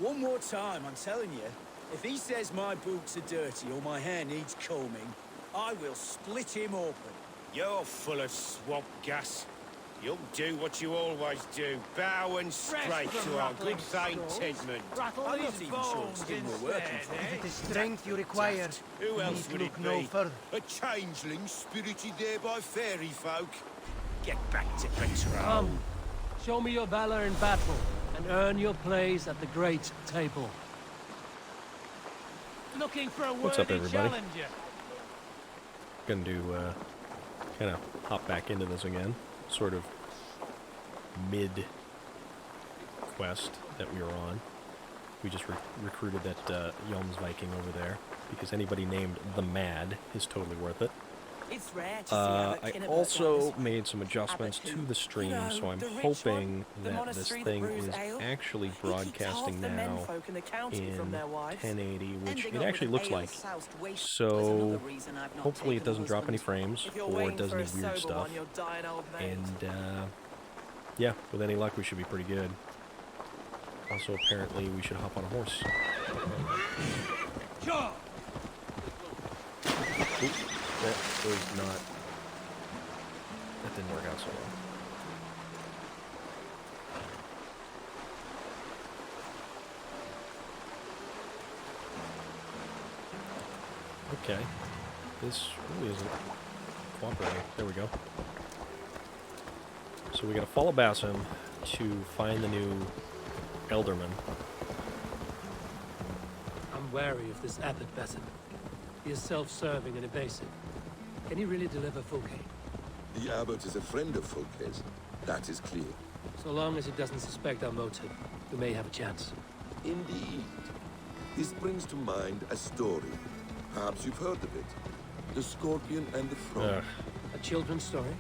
One more time, I'm telling you. If he says my boots are dirty or my hair needs combing, I will split him open. You're full of swamp gas. You'll do what you always do. Bow and straight to our good Thane Tedmund. I'm not even sure it's still we're working for. If it is strength you require, Who you else need would look it no be? further. A changeling spirited there by fairy folk. Get back to patrol. Come, show me your valor in battle, and earn your place at the great table. Looking for a What's up, worthy everybody? challenger. Gonna do, kind of hop back into this again. Sort of mid-quest that we were on. We just recruited that Jom's Viking over there, because anybody named the Mad is totally worth it. It's rare to see I also made some adjustments to the stream, so I'm hoping that this thing is actually broadcasting now in 1080, which it actually looks like. So hopefully it doesn't drop any frames or it does any weird stuff. And yeah, with any luck we should be pretty good. Also, apparently we should hop on a horse. Oop. That was not... That didn't work out so well. Okay. This really isn't cooperating. There we go. So we gotta follow Basim to find the new Elderman. I'm wary of this abbot Basim. He is self-serving and evasive. Can he really deliver Fulke? The abbot is a friend of Fulke's. That is clear. So long as he doesn't suspect our motive, we may have a chance. Indeed. This brings to mind a story. Perhaps you've heard of it. The Scorpion and the Frog. A children's story?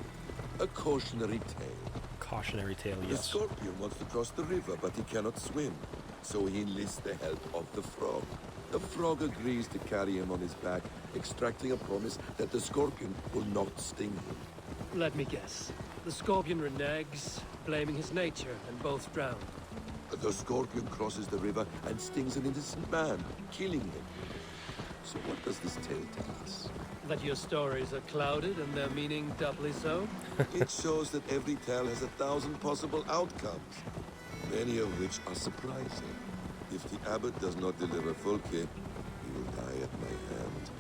A cautionary tale. Cautionary tale, The yes. Scorpion wants to cross the river, but he cannot swim. So he enlists the help of the Frog. The Frog agrees to carry him on his back, extracting a promise that the Scorpion will not sting him. Let me guess. The Scorpion reneges, blaming his nature, and both drown. The Scorpion crosses the river and stings an innocent man, killing him. So what does this tale tell us? That your stories are clouded and their meaning doubly so? It shows that every tale has 1,000 possible outcomes, many of which are surprising. If the abbot does not deliver Fulke, he will die at my hand.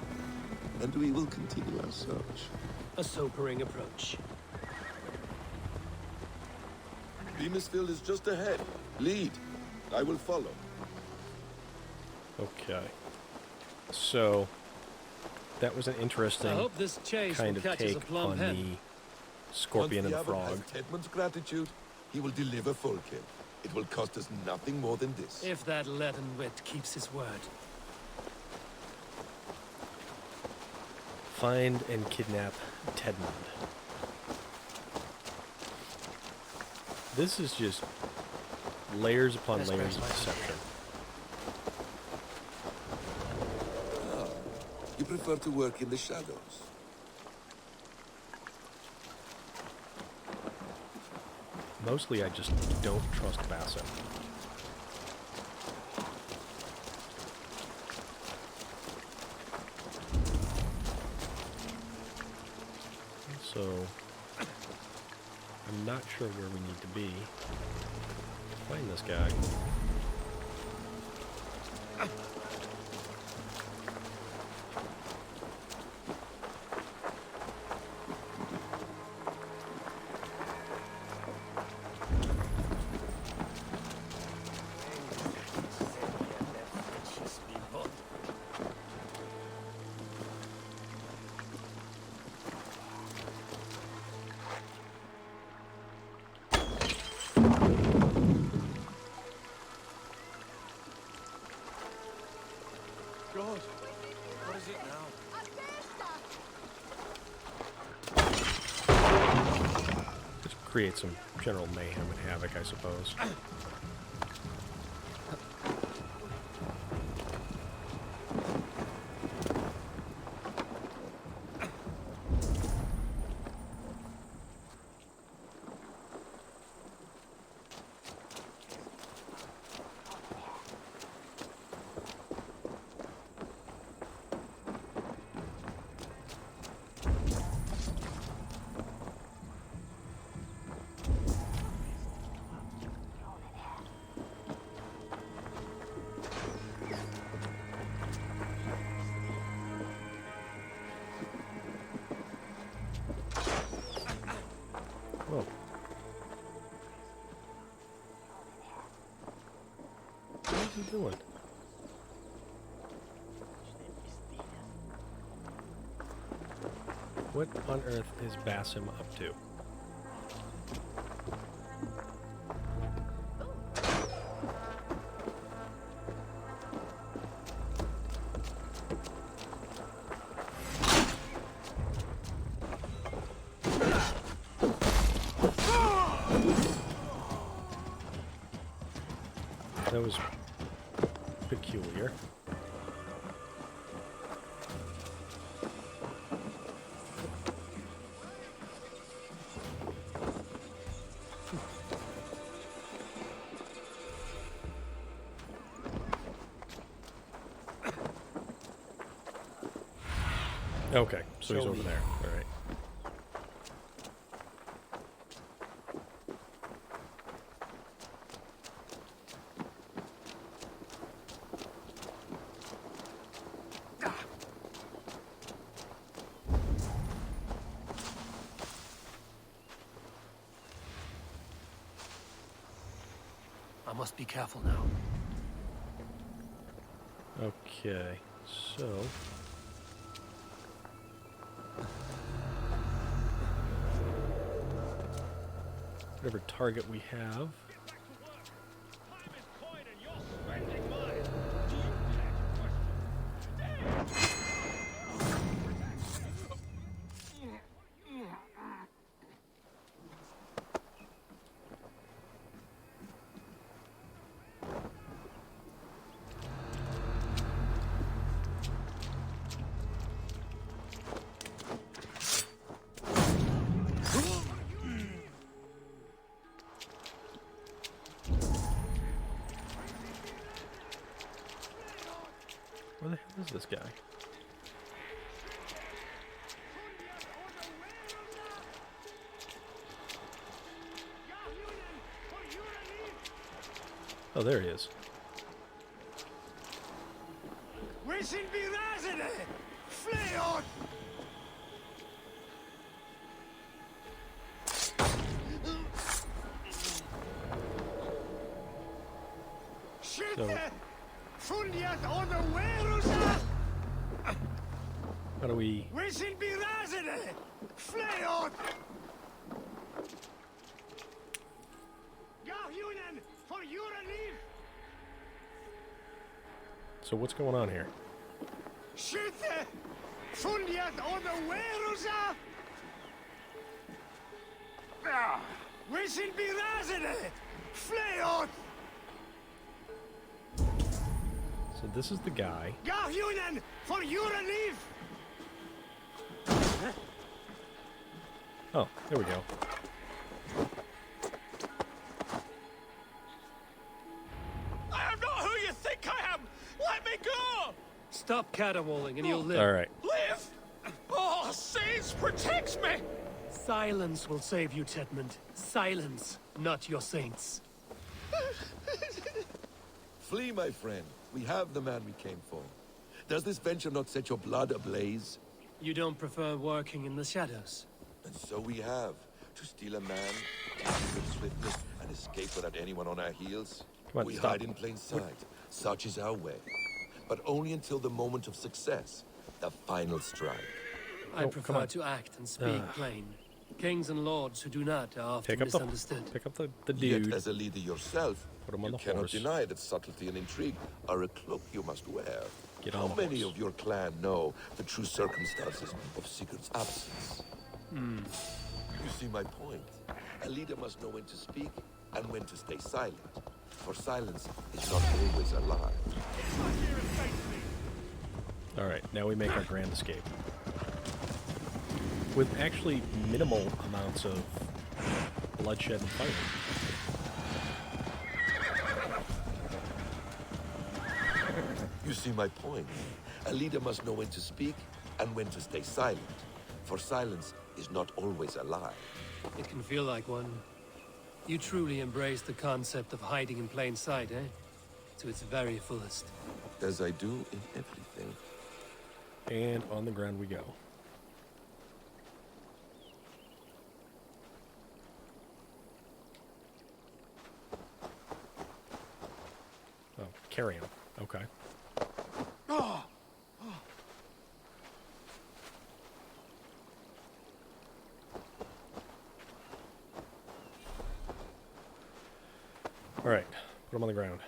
And we will continue our search. A sobering approach. Beamisfield is just ahead. Lead. I will follow. Okay. So, that was an interesting I hope this chase kind will of catch us a take plumb on hen. the Scorpion and the Once the Frog. abbot has Tedmund's gratitude, he will deliver Fulke. It will cost us nothing more than this. If that leaden wit keeps his word. Find and kidnap Tedmund. This is just layers upon layers of deception. You prefer to work in the shadows. Mostly I just don't trust Basim. So, I'm not sure where we need to be. Find this guy. God, what is it now? Just create some general mayhem and havoc, I suppose. he doing? What on earth is Basim up to? That was peculiar. Okay, so he's over there. All right. I must be careful now. Okay, so whatever target we have. Where the hell is this guy? Oh, there he is. So, how do we... So what's going on here? So this is the guy. Oh, there we go. I am not who you think I am! Let me go! Stop caterwauling and you'll live. All right. Live! Oh, saints protects me! Silence will save you, Tedmund. Silence, not your saints. Flee, my friend. We have the man we came for. Does this venture not set your blood ablaze? You don't prefer working in the shadows? And so we have. To steal a man, with swiftness, and escape without anyone on our heels. Come on, we stop. hide in plain sight. Such is our way. But only until the moment of success. The final strike. I Oh, come prefer on. to act and speak plain. Kings and lords who do not are often Pick up misunderstood. the dude. Yet, as a leader yourself, Put him on you the cannot horse. deny that subtlety and intrigue are a cloak you must wear. Get How on the many horse. of your clan know the true circumstances of Sigurd's absence? You see my point. A leader must know when to speak and when to stay silent. For silence is not always a lie. All right, now we make our grand escape. With actually minimal amounts of bloodshed and fighting. You see my point. A leader must know when to speak and when to stay silent. For silence is not always a lie. It can feel like one. You truly embrace the concept of hiding in plain sight, eh? To its very fullest. As I do in everything. And on the ground we go. Oh, carry him. Okay. Alright, put him on the ground.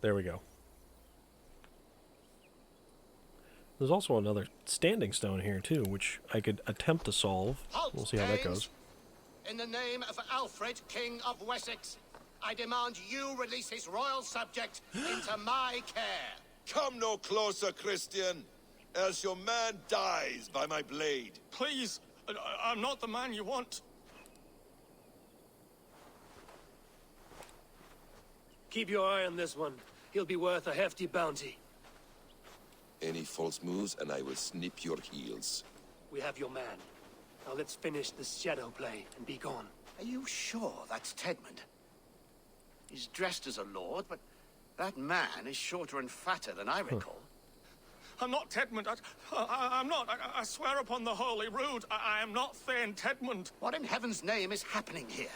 There we go. There's also another standing stone here, too, which I could attempt to solve. We'll see how that goes. In the name of Alfred, King of Wessex, I demand you release his royal subject into my care. Come no closer, Christian, else your man dies by my blade. Please, I'm not the man you want. Keep your eye on this one. He'll be worth a hefty bounty. Any false moves, and I will snip your heels. We have your man. Now let's finish this shadow play and be gone. Are you sure that's Tedmund? He's dressed as a lord, but that man is shorter and fatter than I recall. I'm not Tedmund. I'm not. I swear upon the Holy Rood, I am not Thane Tedmund. What in heaven's name is happening here?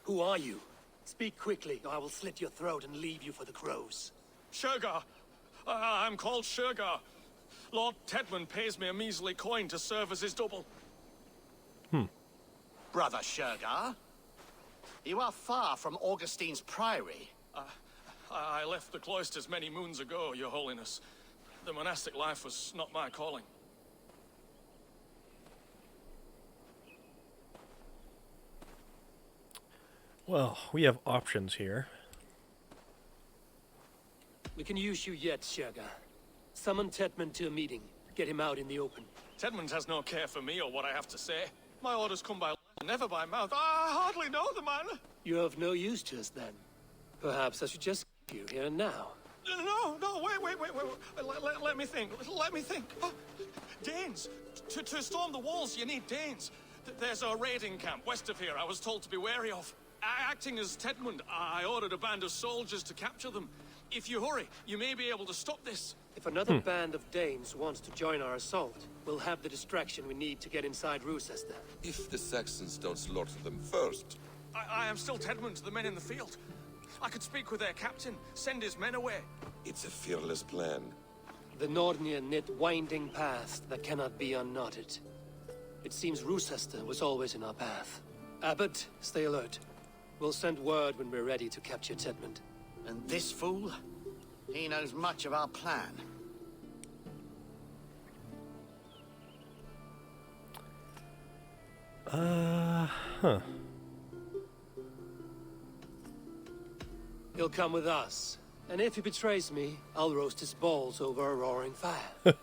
Who are you? Speak quickly, or I will slit your throat and leave you for the crows. Shergar. I'm called Shergar. Lord Tedmund pays me a measly coin to serve as his double. Brother Shergar, you are far from Augustine's priory. I left the cloisters many moons ago, Your Holiness. The monastic life was not my calling. Well, we have options here. We can use you yet, Shergar. Summon Tedmund to a meeting. Get him out in the open. Tedmund has no care for me or what I have to say. My orders come by never by mouth. I hardly know the man. You're of no use to us, then. Perhaps I should just you here and now. No, wait. Let me think. Oh, Danes. To storm the walls, you need Danes. There's a raiding camp west of here I was told to be wary of. Acting as Tedmund, I ordered a band of soldiers to capture them. If you hurry, you may be able to stop this. If another band of Danes wants to join our assault, we'll have the distraction we need to get inside Rouecistre. If the Saxons don't slaughter them first. I am still Tedmund to the men in the field. I could speak with their captain, send his men away. It's a fearless plan. The Nordnir knit winding paths that cannot be unknotted. It seems Rouecistre was always in our path. Abbot, stay alert. We'll send word when we're ready to capture Tedmund. And this fool? He knows much of our plan. He'll come with us. And if he betrays me, I'll roast his balls over a roaring fire.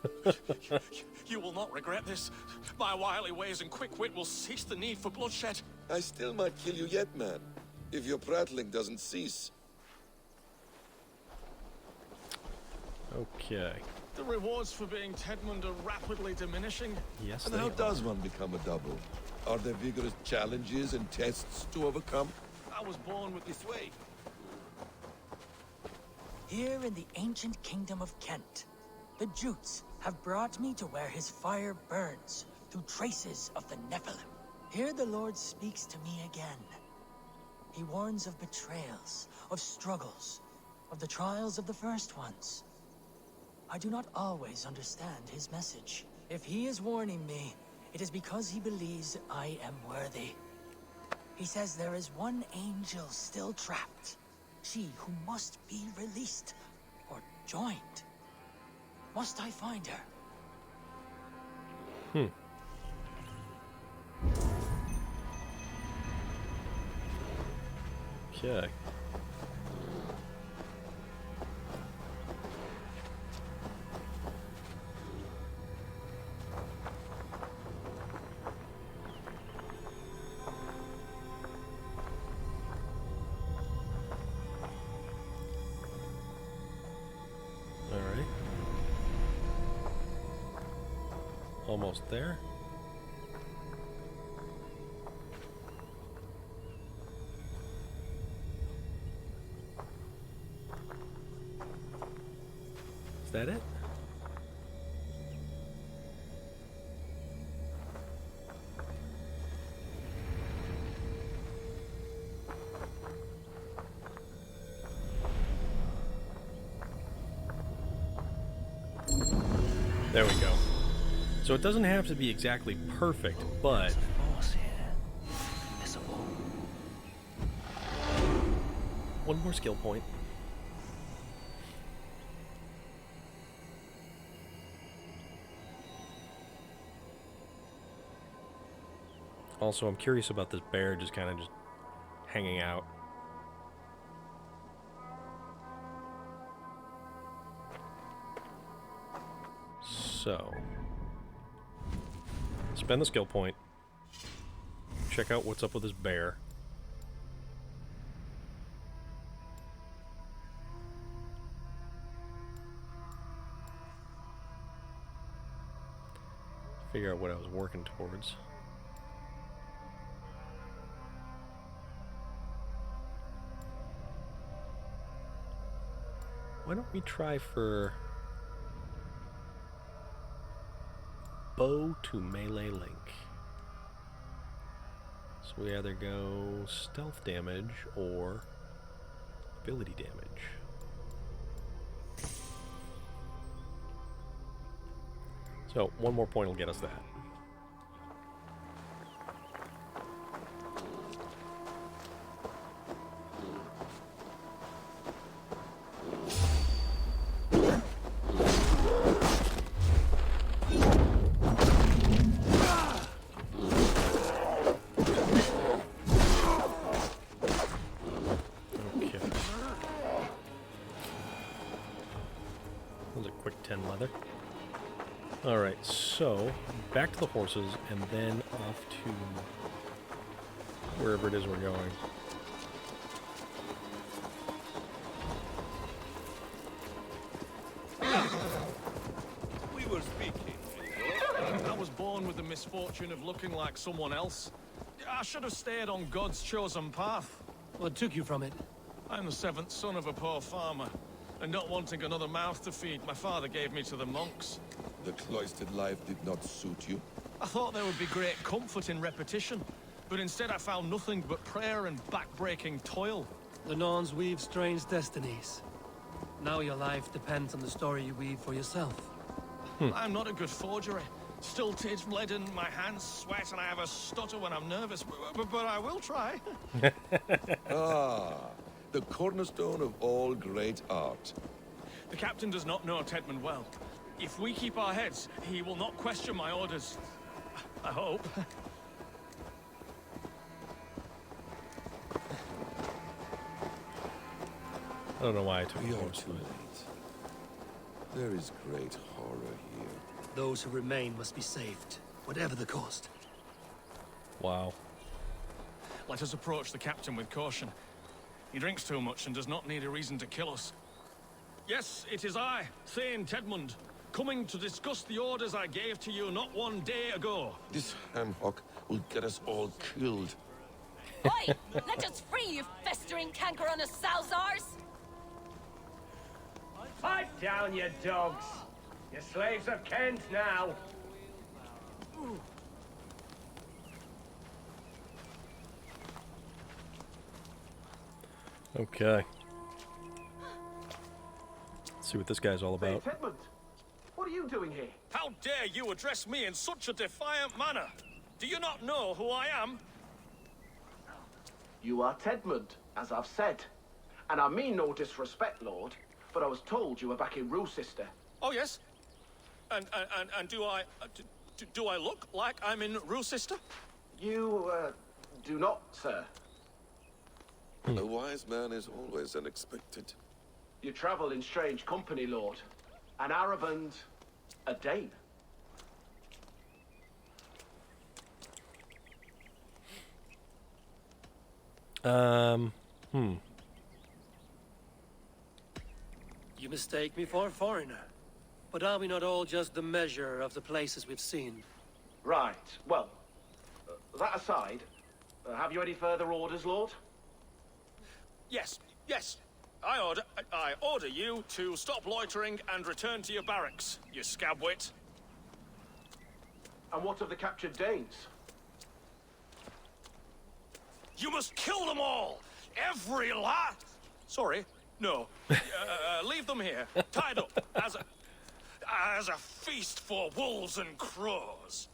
You will not regret this. My wily ways and quick wit will cease the need for bloodshed. I still might kill you yet, man. If your prattling doesn't cease. Okay. The rewards for being Tedmund are rapidly diminishing. Yes, And they how are. does one become a double? Are there vigorous challenges and tests to overcome? I was born with this way. Here in the ancient kingdom of Kent, the Jutes have brought me to where his fire burns through traces of the Nephilim. Here the Lord speaks to me again. He warns of betrayals, of struggles, of the trials of the first ones. I do not always understand his message. If he is warning me, it is because he believes I am worthy. He says there is one angel still trapped. She who must be released or joined. Must I find her? Okay. Alright. Almost there. Is that it? There we go. So it doesn't have to be exactly perfect, but... One more skill point. Also, I'm curious about this bear just kind of just hanging out. So, spend the skill point. Check out what's up with this bear. Figure out what I was working towards. Why don't we try for bow to melee link? So we either go stealth damage or ability damage. So one more point will get us that. Alright, so back to the horses and then off to wherever it is we're going. We were speaking. I was born with the misfortune of looking like someone else. I should have stayed on God's chosen path. What took you from it? I'm the seventh son of a poor farmer, and not wanting another mouth to feed, my father gave me to the monks. The cloistered life did not suit you? I thought there would be great comfort in repetition, but instead I found nothing but prayer and back-breaking toil. The Norns weave strange destinies. Now your life depends on the story you weave for yourself. I'm not a good forgery. Stilted, leaden, my hands sweat, and I have a stutter when I'm nervous, but I will try. Ah, the cornerstone of all great art. The captain does not know Tedmund well. If we keep our heads, he will not question my orders. I hope. I don't know why I took We the are horse. too late. There is great horror here. Those who remain must be saved, whatever the cost. Wow. Let us approach the captain with caution. He drinks too much and does not need a reason to kill us. Yes, it is I, Thane Tedmund, coming to discuss the orders I gave to you not one day ago. This ham-hock will get us all killed. Oi! Let us free, you festering canker on a Salzars! Pipe down, you dogs! You're slaves of Kent now! Okay. Let's see what this guy's all about. Hey, Tedmund! What are you doing here? How dare you address me in such a defiant manner? Do you not know who I am? You are Tedmund, as I've said. And I mean no disrespect, Lord, but I was told you were back in Rouecistre. Oh, yes? And do I look like I'm in Rouecistre? You, do not, sir. A wise man is always unexpected. You travel in strange company, Lord. An Arab and a Dane. You mistake me for a foreigner. But are we not all just the measure of the places we've seen? Right. Well, that aside, have you any further orders, Lord? Yes, yes. I order you to stop loitering and return to your barracks, you scabwit. And what of the captured Danes? You must kill them all! Every last! Sorry, no. Leave them here, tied up, as a feast for wolves and crows.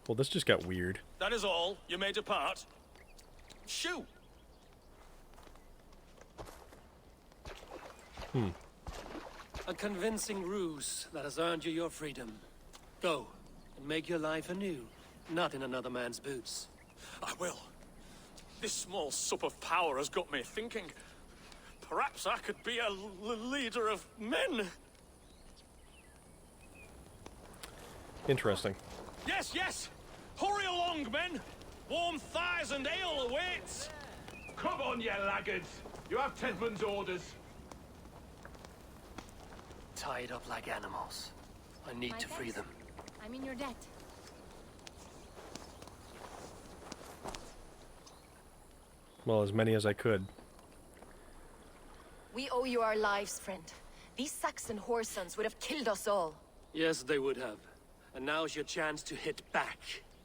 Well, this just got weird. That is all. You may depart. Shoo! A convincing ruse that has earned you your freedom. Go, and make your life anew, not in another man's boots. I will. This small sup of power has got me thinking. Perhaps I could be a leader of men. Interesting. Yes, yes! Hurry along, men! Warm thighs and ale awaits! Come on, you laggards! You have Tedmund's orders. Tied up like animals. I need to free them. I'm in your debt. Well, as many as I could. We owe you our lives, friend. These Saxon whoresons would have killed us all. Yes, they would have. And now's your chance to hit back.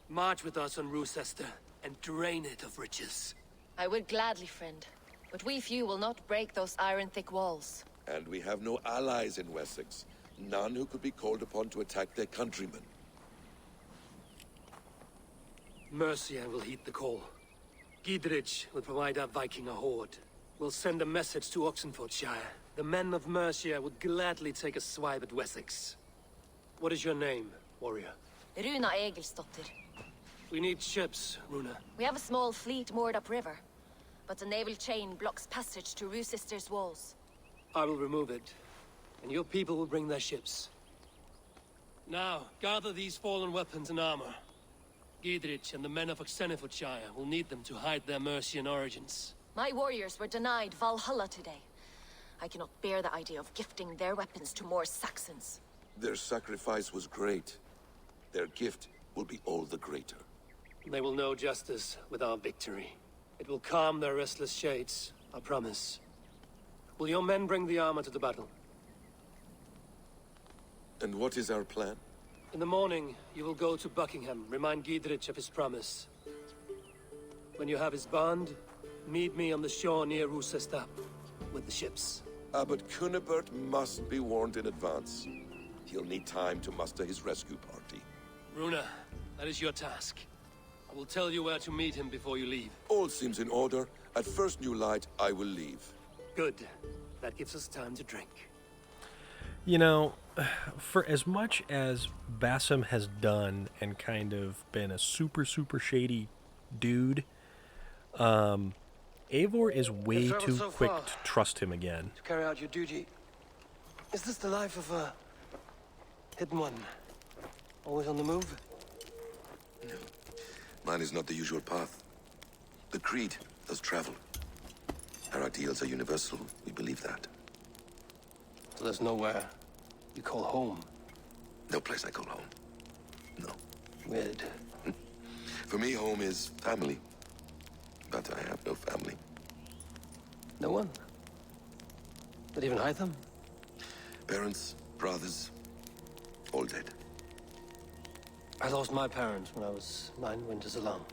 March with us on Rouecistre and drain it of riches. I would gladly, friend. But we few will not break those iron-thick walls. And we have no allies in Wessex. None who could be called upon to attack their countrymen. Mercia will heed the call. Gidrich will provide our Viking a horde. We'll send a message to Oxenfordshire. The men of Mercia would gladly take a swipe at Wessex. What is your name, warrior? Runa Egilsdotter. We need ships, Runa. We have a small fleet moored upriver, but the naval chain blocks passage to Rouecistre's walls. I will remove it, and your people will bring their ships. Now, gather these fallen weapons and armor. Gidrich and the men of Oxenfordshire will need them to hide their Mercian origins. My warriors were denied Valhalla today. I cannot bear the idea of gifting their weapons to more Saxons. Their sacrifice was great. Their gift will be all the greater. They will know justice with our victory. It will calm their restless shades, I promise. Will your men bring the armor to the battle? And what is our plan? In the morning, you will go to Buckingham, remind Gidrich of his promise. When you have his bond, meet me on the shore near Rouecistre with the ships. Abbot Cunibert must be warned in advance. He'll need time to muster his rescue party. Runa, that is your task. I will tell you where to meet him before you leave. All seems in order. At first new light, I will leave. Good. That gives us time to drink. You know, for as much as Basim has done and kind of been a super shady dude, Eivor is way too quick to trust him again. To carry out your duty. Is this the life of a hidden one? Always on the move? No. Mine is not the usual path. The Creed does travel. Our ideals are universal. We believe that. So there's nowhere you call home? No place I call home. No. Weird. For me, home is family. But I have no family. No one? Not even Hytham? Parents, brothers, all dead. I lost my parents when I was 9 winters along.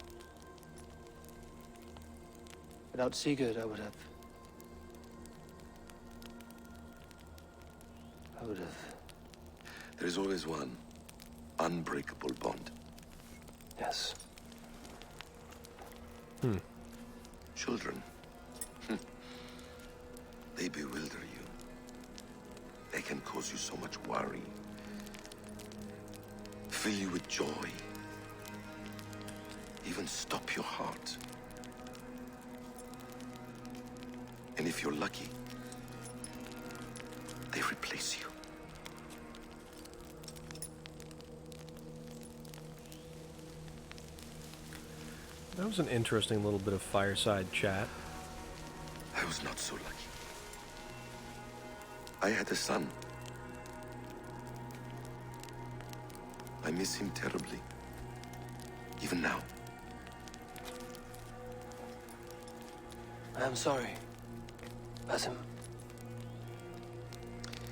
Without Sigurd, I would have... There is always one unbreakable bond. Yes. Children. They bewilder you. They can cause you so much worry. Fill you with joy. Even stop your heart. And if you're lucky, they replace you. That was an interesting little bit of fireside chat. I was not so lucky. I had a son. I miss him terribly. Even now. I am sorry, Basim.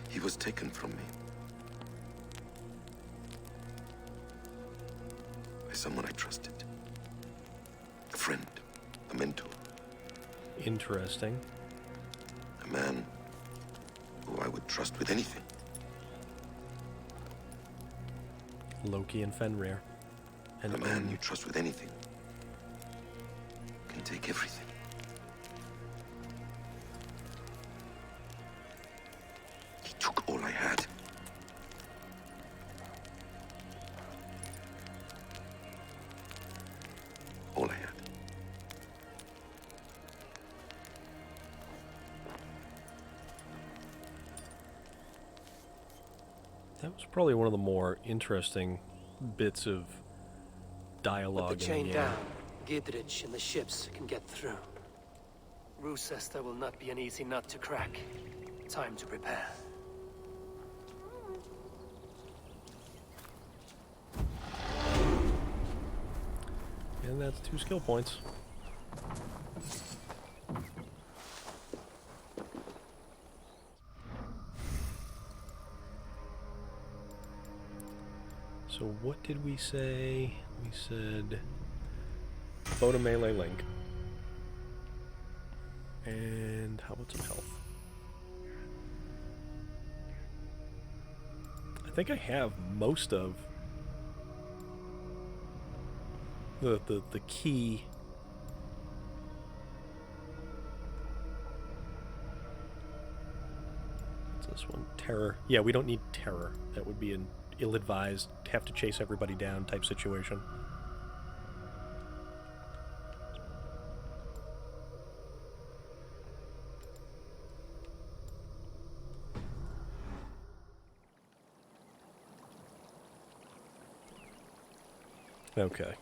He was taken from me. By someone I trusted. A friend. A mentor. Interesting. A man who I would trust with anything. Loki and Fenrir. And a man you trust with anything can take everything. He took all I had. All I had. That was probably one of the more interesting bits of dialogue. Put the chain down. Gidrich and the ships can get through. Rouecistre will not be an easy nut to crack. Time to prepare. And that's 2 skill points. So what did we say? We said bow to melee link. And how about some health? I think I have most of the key. What's this one? Terror. Yeah, we don't need terror. That would be an ill-advised, have to chase everybody down type situation. Okay.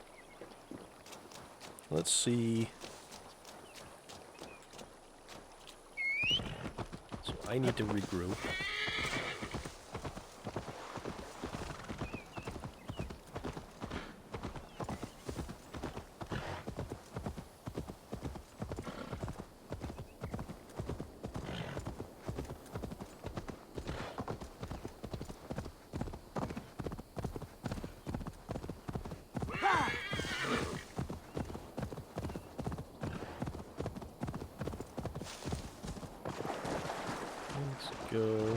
Let's see. So I need to regroup. Go.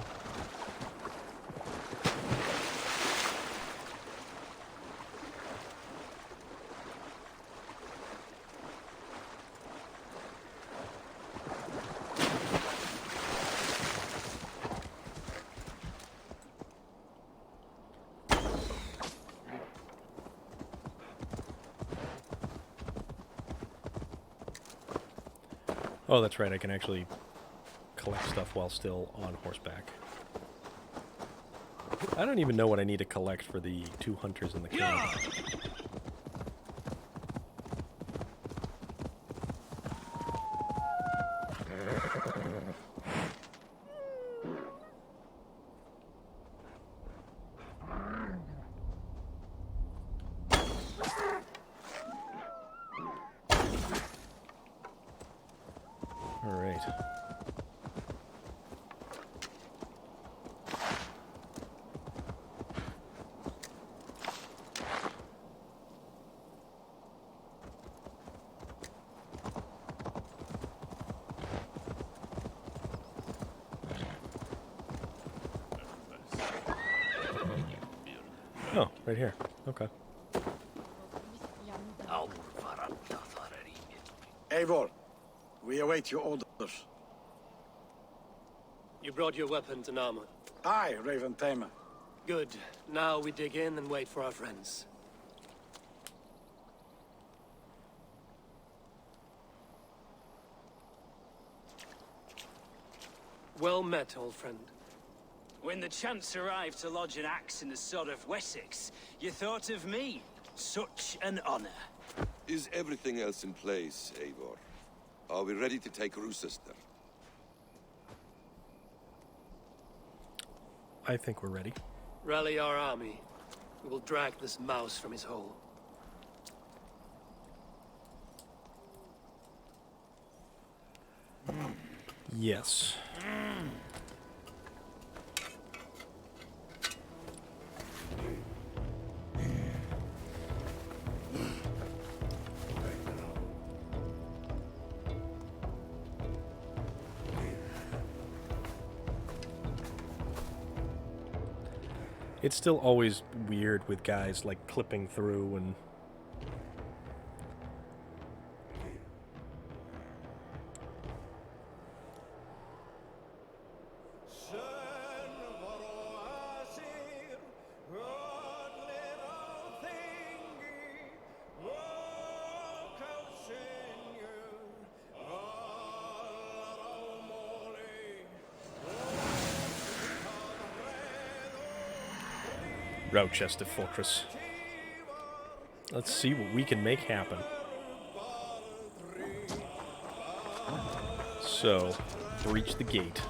Oh, that's right, I can actually collect stuff while still on horseback. I don't even know what I need to collect for the 2 hunters in the camp. All right. Oh, right here. Okay. Eivor, we await your orders. You brought your weapons and armor. Aye, Ravensthorpe. Good. Now we dig in and wait for our friends. Well met, old friend. When the chance arrived to lodge an axe in the sod of Wessex, you thought of me. Such an honor. Is everything else in place, Eivor? Are we ready to take Rouecistre? I think we're ready. Rally our army. We will drag this mouse from his hole. Yes. It's still always weird with guys, like, clipping through and... Rouecistre Fortress. Let's see what we can make happen. So, breach the gate.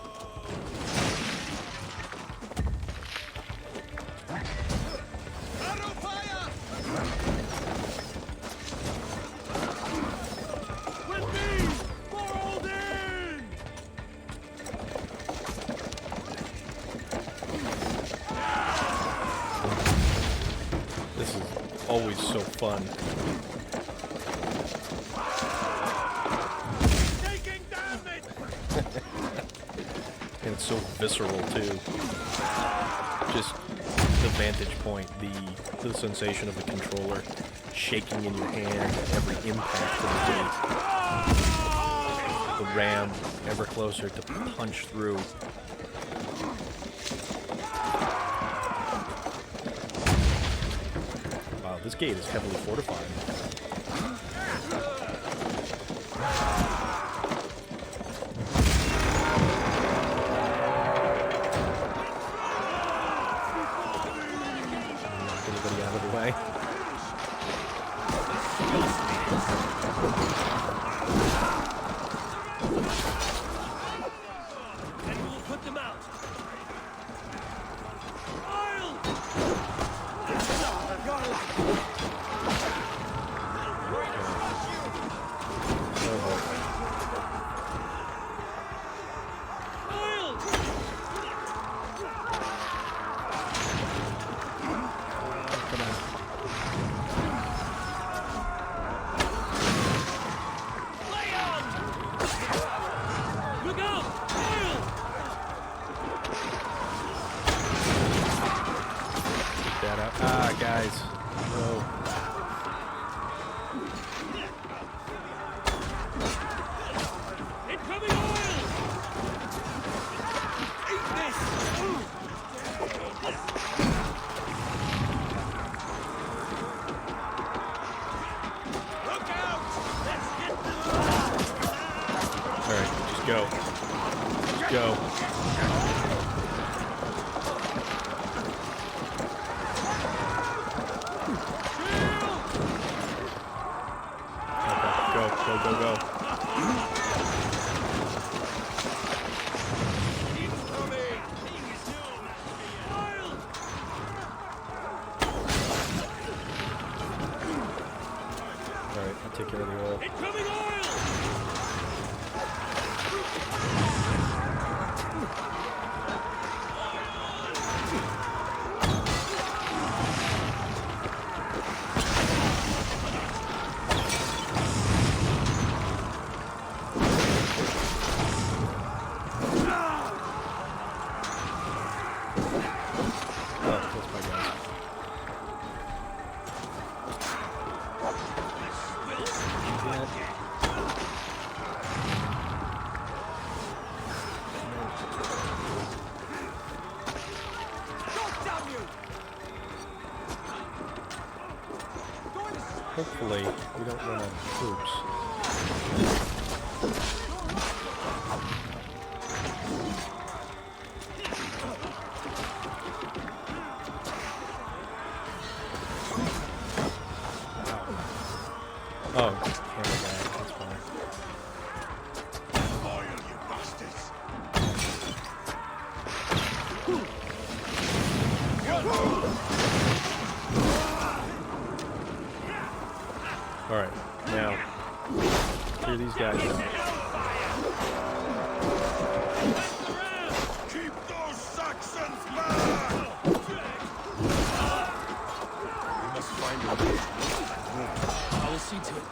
Always so fun. And it's so visceral too. Just the vantage point, the sensation of the controller shaking in your hand at every impact of the gate. The ram ever closer to punch through. This gate is heavily fortified. Anybody out of the way? And we will put them out. Guys. Whoa. Incoming oil! Eat this! Look out! Let's get them! Alright, just go. Just go. Go, go. Alright, I'll take care of the oil. Incoming oil! Hopefully, we don't run out of troops. Oh, camera guy, that's fine. Alright, now, clear these guys out. Keep those Saxons back! We must find them. I will see to it.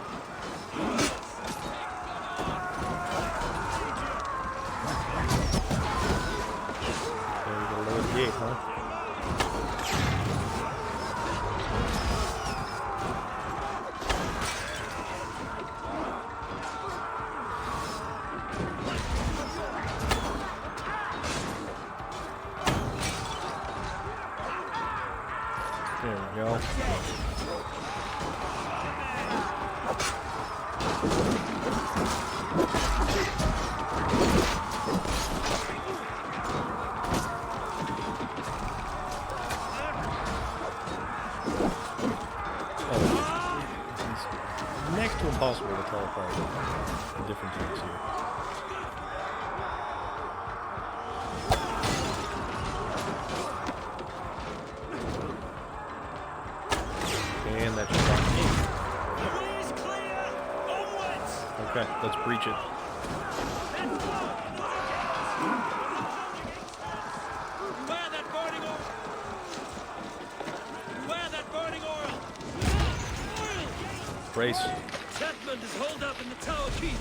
Okay, we gotta lower the gate, huh? different things here. And that should block me. Okay, let's breach it. Beware that burning oil! Beware that burning oil! Brace. Chetmund is holed up in the tower keep.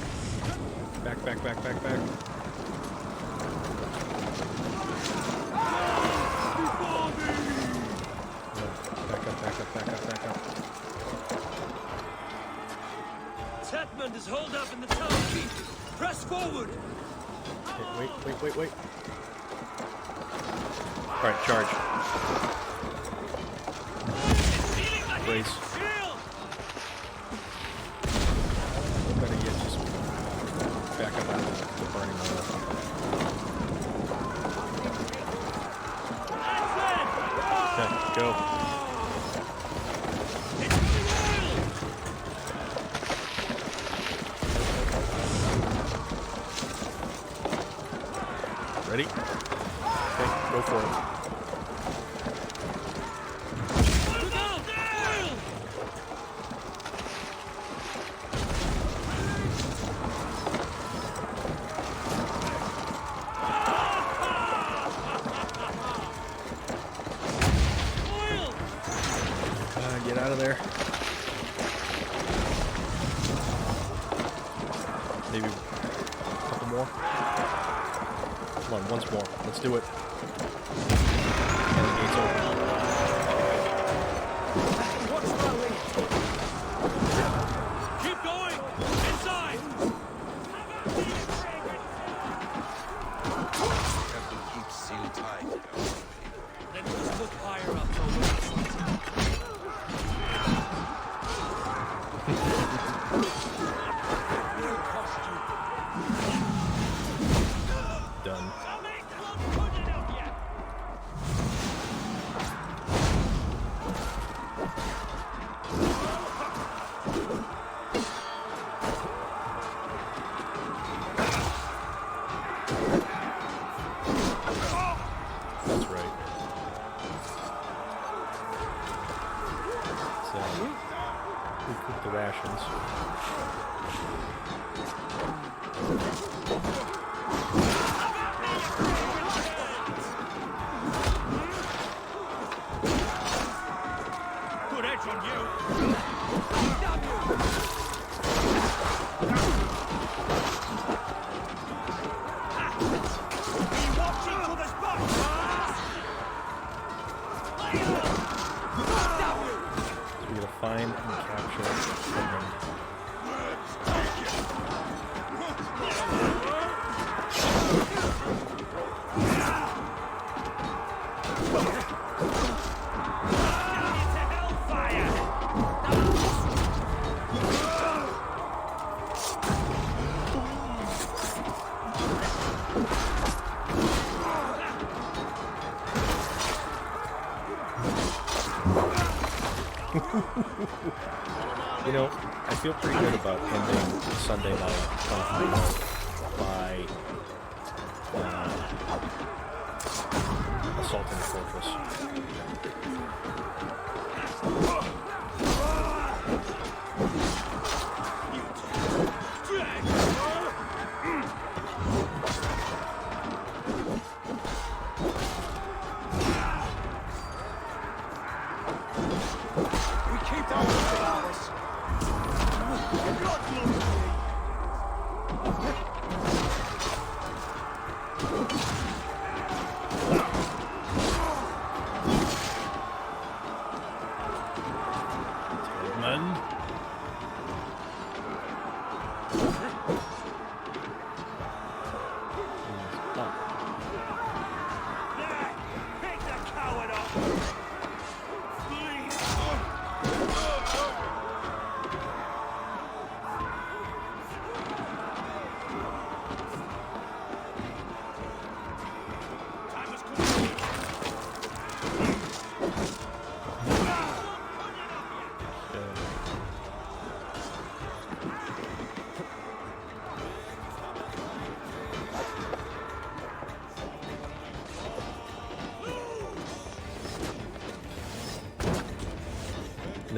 Back, back, back, back, back. Back up, back up, back up, back up. Chetmund is holed up in the tower keep. Press forward! Okay, wait. Alright, charge. Brace. Better yet, just back up out of the burning oil. Okay, go. Ready? Okay, go for it. Get out of there. Maybe a couple more. Come on, once more. Let's do it. And the gate's open. Watch my lead. Keep going! Inside! Have to keep sealed tight. Then just look higher up over us. Done. That's right. So, we cook the rations. Good edge on you! Be watching for the spot! So we gotta find and capture Sigurd. You know, I feel pretty good about ending Sunday night by assaulting the fortress.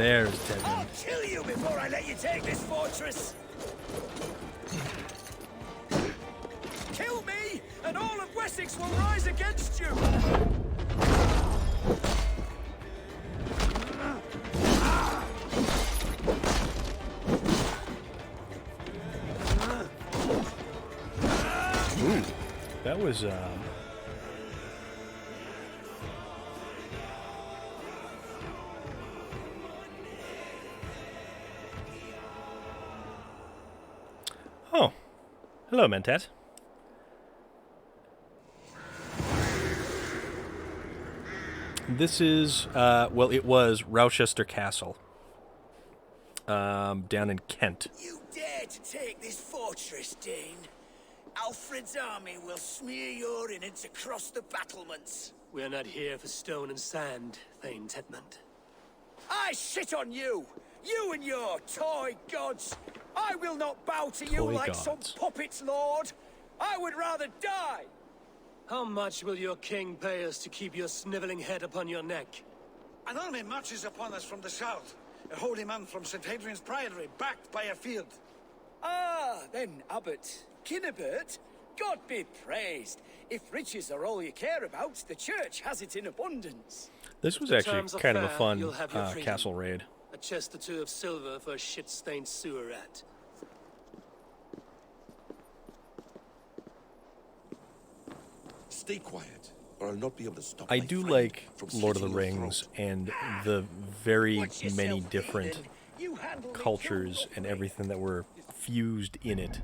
There's Tedman. I'll kill you before I let you take this fortress. Kill me, and all of Wessex will rise against you. Ooh, that was Oh, hello, Mentat. This is, well, it was Rouecistre Castle, down in Kent. You dare to take this fortress, Dane? Alfred's army will smear your innards across the battlements. We're not here for stone and sand, Thane Tedmund. I shit on you! You and your toy gods! I will not bow to you Toy like gods. some puppet's lord! I would rather die! How much will your king pay us to keep your sniveling head upon your neck? An army marches upon us from the south. A holy man from St. Hadrian's Priory, backed by a field. Ah, then, Abbot Kinnebert, God be praised. If riches are all you care about, the church has it in abundance. This was If the actually terms are kind of a fair, fun you'll have your freedom. castle raid. A chest or two of silver for a shit-stained sewer rat. Stay quiet, or I'll not be able to stop. I my do friend like from Lord of the slitting your Rings throat. and the very Watch yourself, many different heathen. You handle me cultures and everything that were fused in it.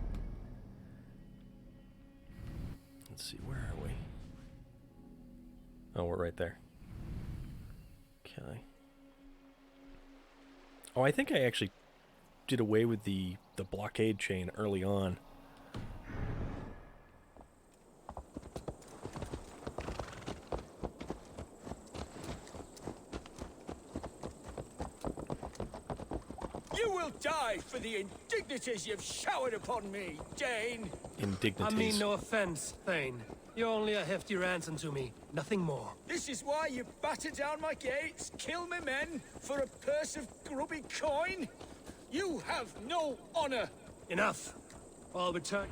Let's see, where are we? Oh, we're right there. Okay. Oh, I think I actually did away with the blockade chain early on. You will die for the indignities you've showered upon me, Dane. Indignities. I mean no offense, Thane. You're only a hefty ransom to me, nothing more. This is why you batter down my gates, kill me men, for a purse of grubby coin? You have no honor. Enough. I'll return.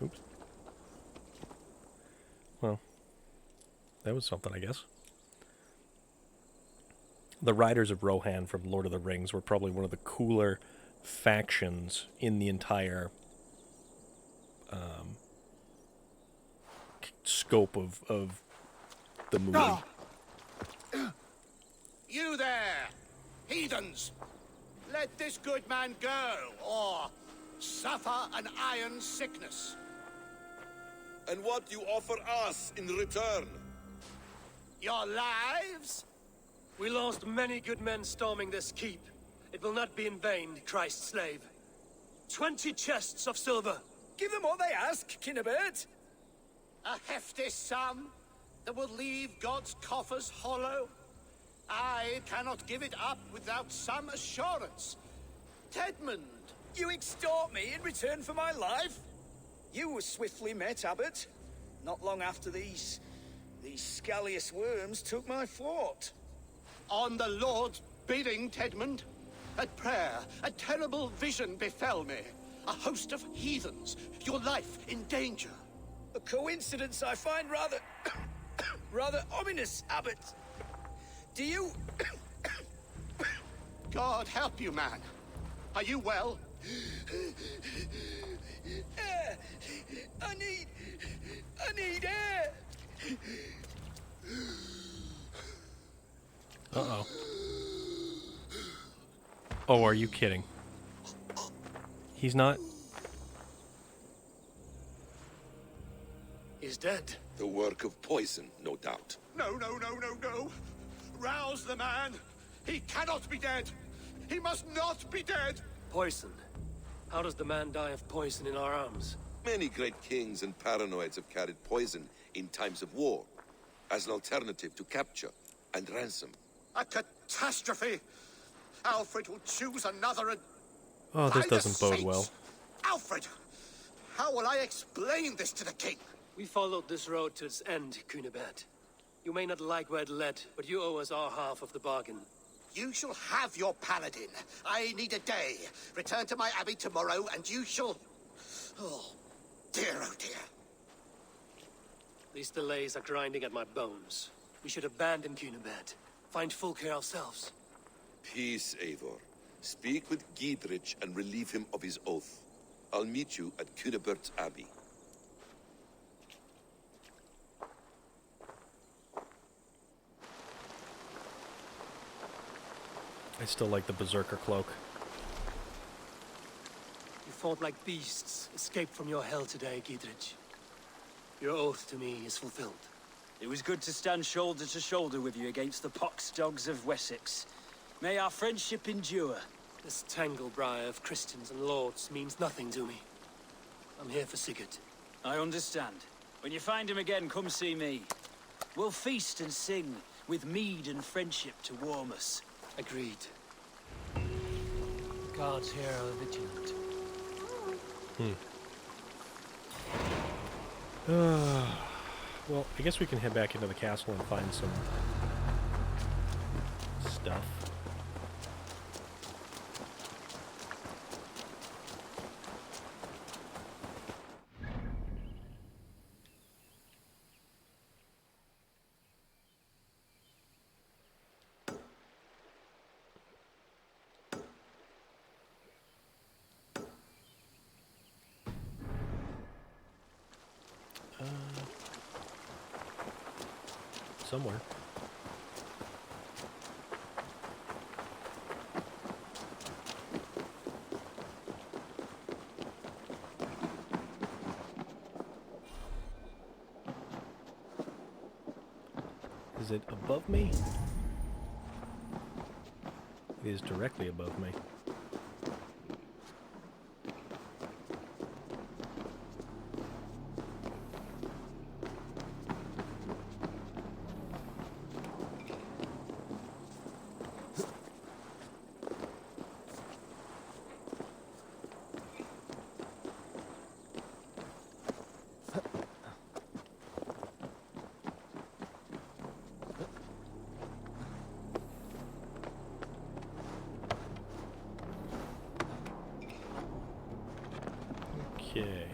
Oops. Well, that was something, I guess. The Riders of Rohan from Lord of the Rings were probably one of the cooler factions in the entire scope of the movie. You there, heathens! Let this good man go, or suffer an iron sickness. And what you offer us in return? Your lives? We lost many good men storming this keep. It will not be in vain, Christ's slave. 20 chests of silver. Give them what they ask, Kinnebert. A hefty sum that will leave God's coffers hollow? I cannot give it up without some assurance. Tedmund! You extort me in return for my life? You were swiftly met, Abbot. Not long after these scallious worms took my fort. On the Lord's bidding, Tedmund. At prayer, a terrible vision befell me. A host of heathens, your life in danger. A coincidence I find rather... rather ominous, Abbot. Do you... God help you, man. Are you well? Air! I need air! Uh-oh. Oh, are you kidding? He's not... He's dead. The work of poison, no doubt. No. Rouse the man. He cannot be dead. He must not be dead. Poison. How does the man die of poison in our arms? Many great kings and paranoids have carried poison in times of war, as an alternative to capture and ransom. A catastrophe. Alfred will choose another and... Oh, this By the doesn't bode saints! well. Alfred! How will I explain this to the king? We followed this road to its end, Cunibert. You may not like where it led, but you owe us our half of the bargain. You shall have your paladin. I need a day. Return to my abbey tomorrow, and you shall... Oh dear. These delays are grinding at my bones. We should abandon Cunibert. Find Fulke ourselves. Peace, Eivor. Speak with Giedrich and relieve him of his oath. I'll meet you at Cunebert's Abbey. I still like the Berserker cloak. You fought like beasts, escaped from your hell today, Giedrich. Your oath to me is fulfilled. It was good to stand shoulder to shoulder with you against the pox dogs of Wessex. May our friendship endure. This tanglebriar of Christians and lords means nothing to me. I'm here for Sigurd. I understand. When you find him again, come see me. We'll feast and sing, with mead and friendship to warm us. Agreed. The gods here are vigilant. Well, I guess we can head back into the castle and find some stuff. Somewhere. Is it above me? It is directly above me. Okay.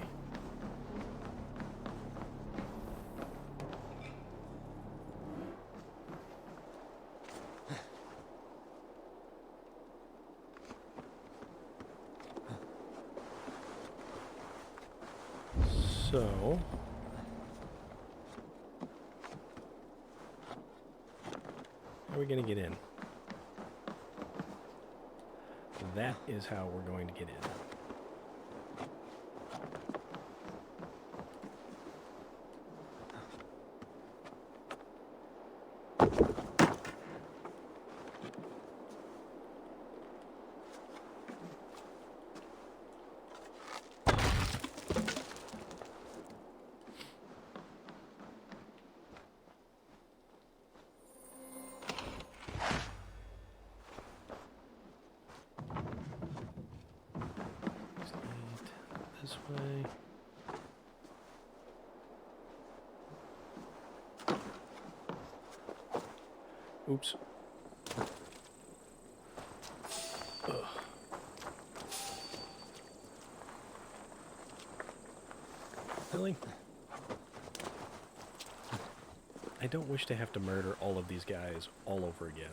So, how are we going to get in? That is how we're going to get in. This way. Oops. Ugh. Really? I don't wish to have to murder all of these guys all over again.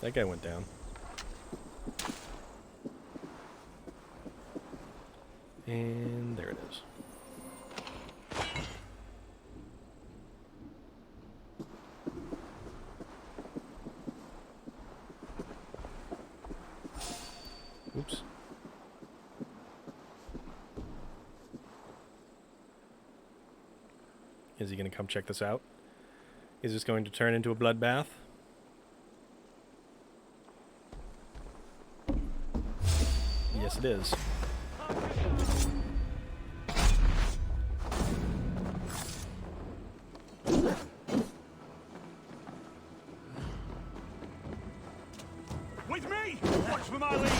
That guy went down. And there it is. Oops. Is he going to come check this out? Is this going to turn into a bloodbath? Yes, it is. With me! Watch for my lead!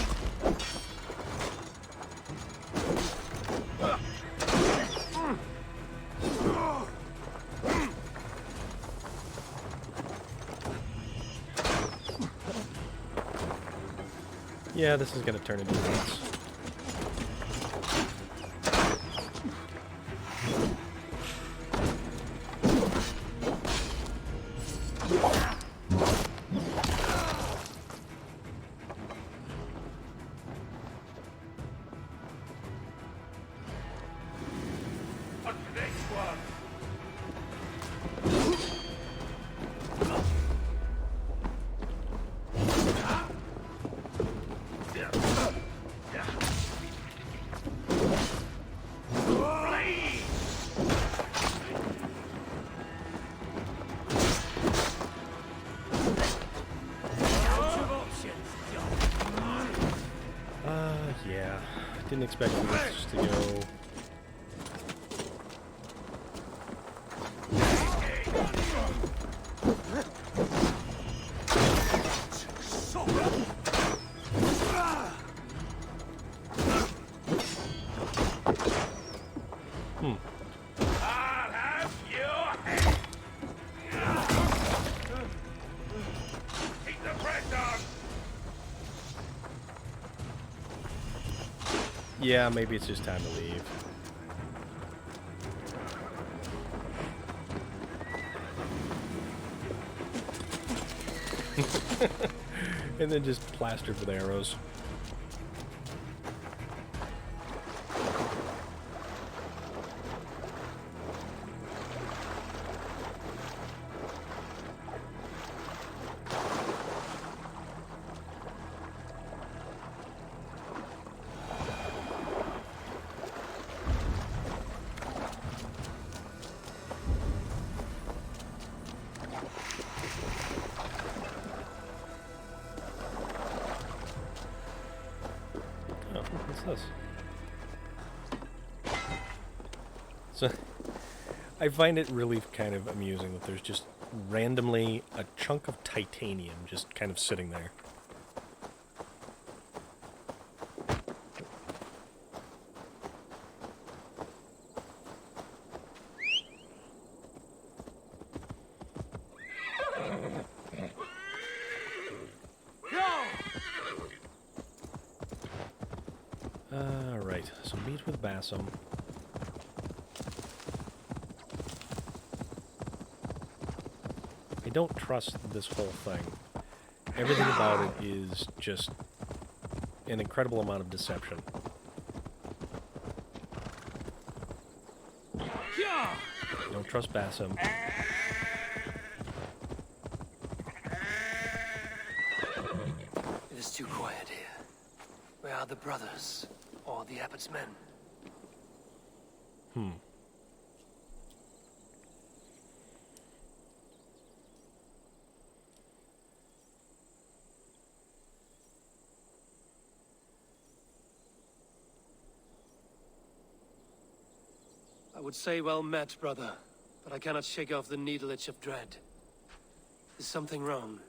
Yeah, this is gonna turn into a mess. What's the next one? Yeah. Didn't expect this to go. I'll have your head! Keep the press on! Yeah, maybe it's just time to leave. And then just plastered with arrows. What's this? So, I find it really kind of amusing that there's just randomly a chunk of titanium just kind of sitting there. Alright, so meet with Basim. I don't trust this whole thing. Everything about it is just an incredible amount of deception. Don't trust Basim. It is too quiet here. Where are the brothers? Or the abbot's men? I would say well met, brother, but I cannot shake off the needle itch of dread. Is something wrong?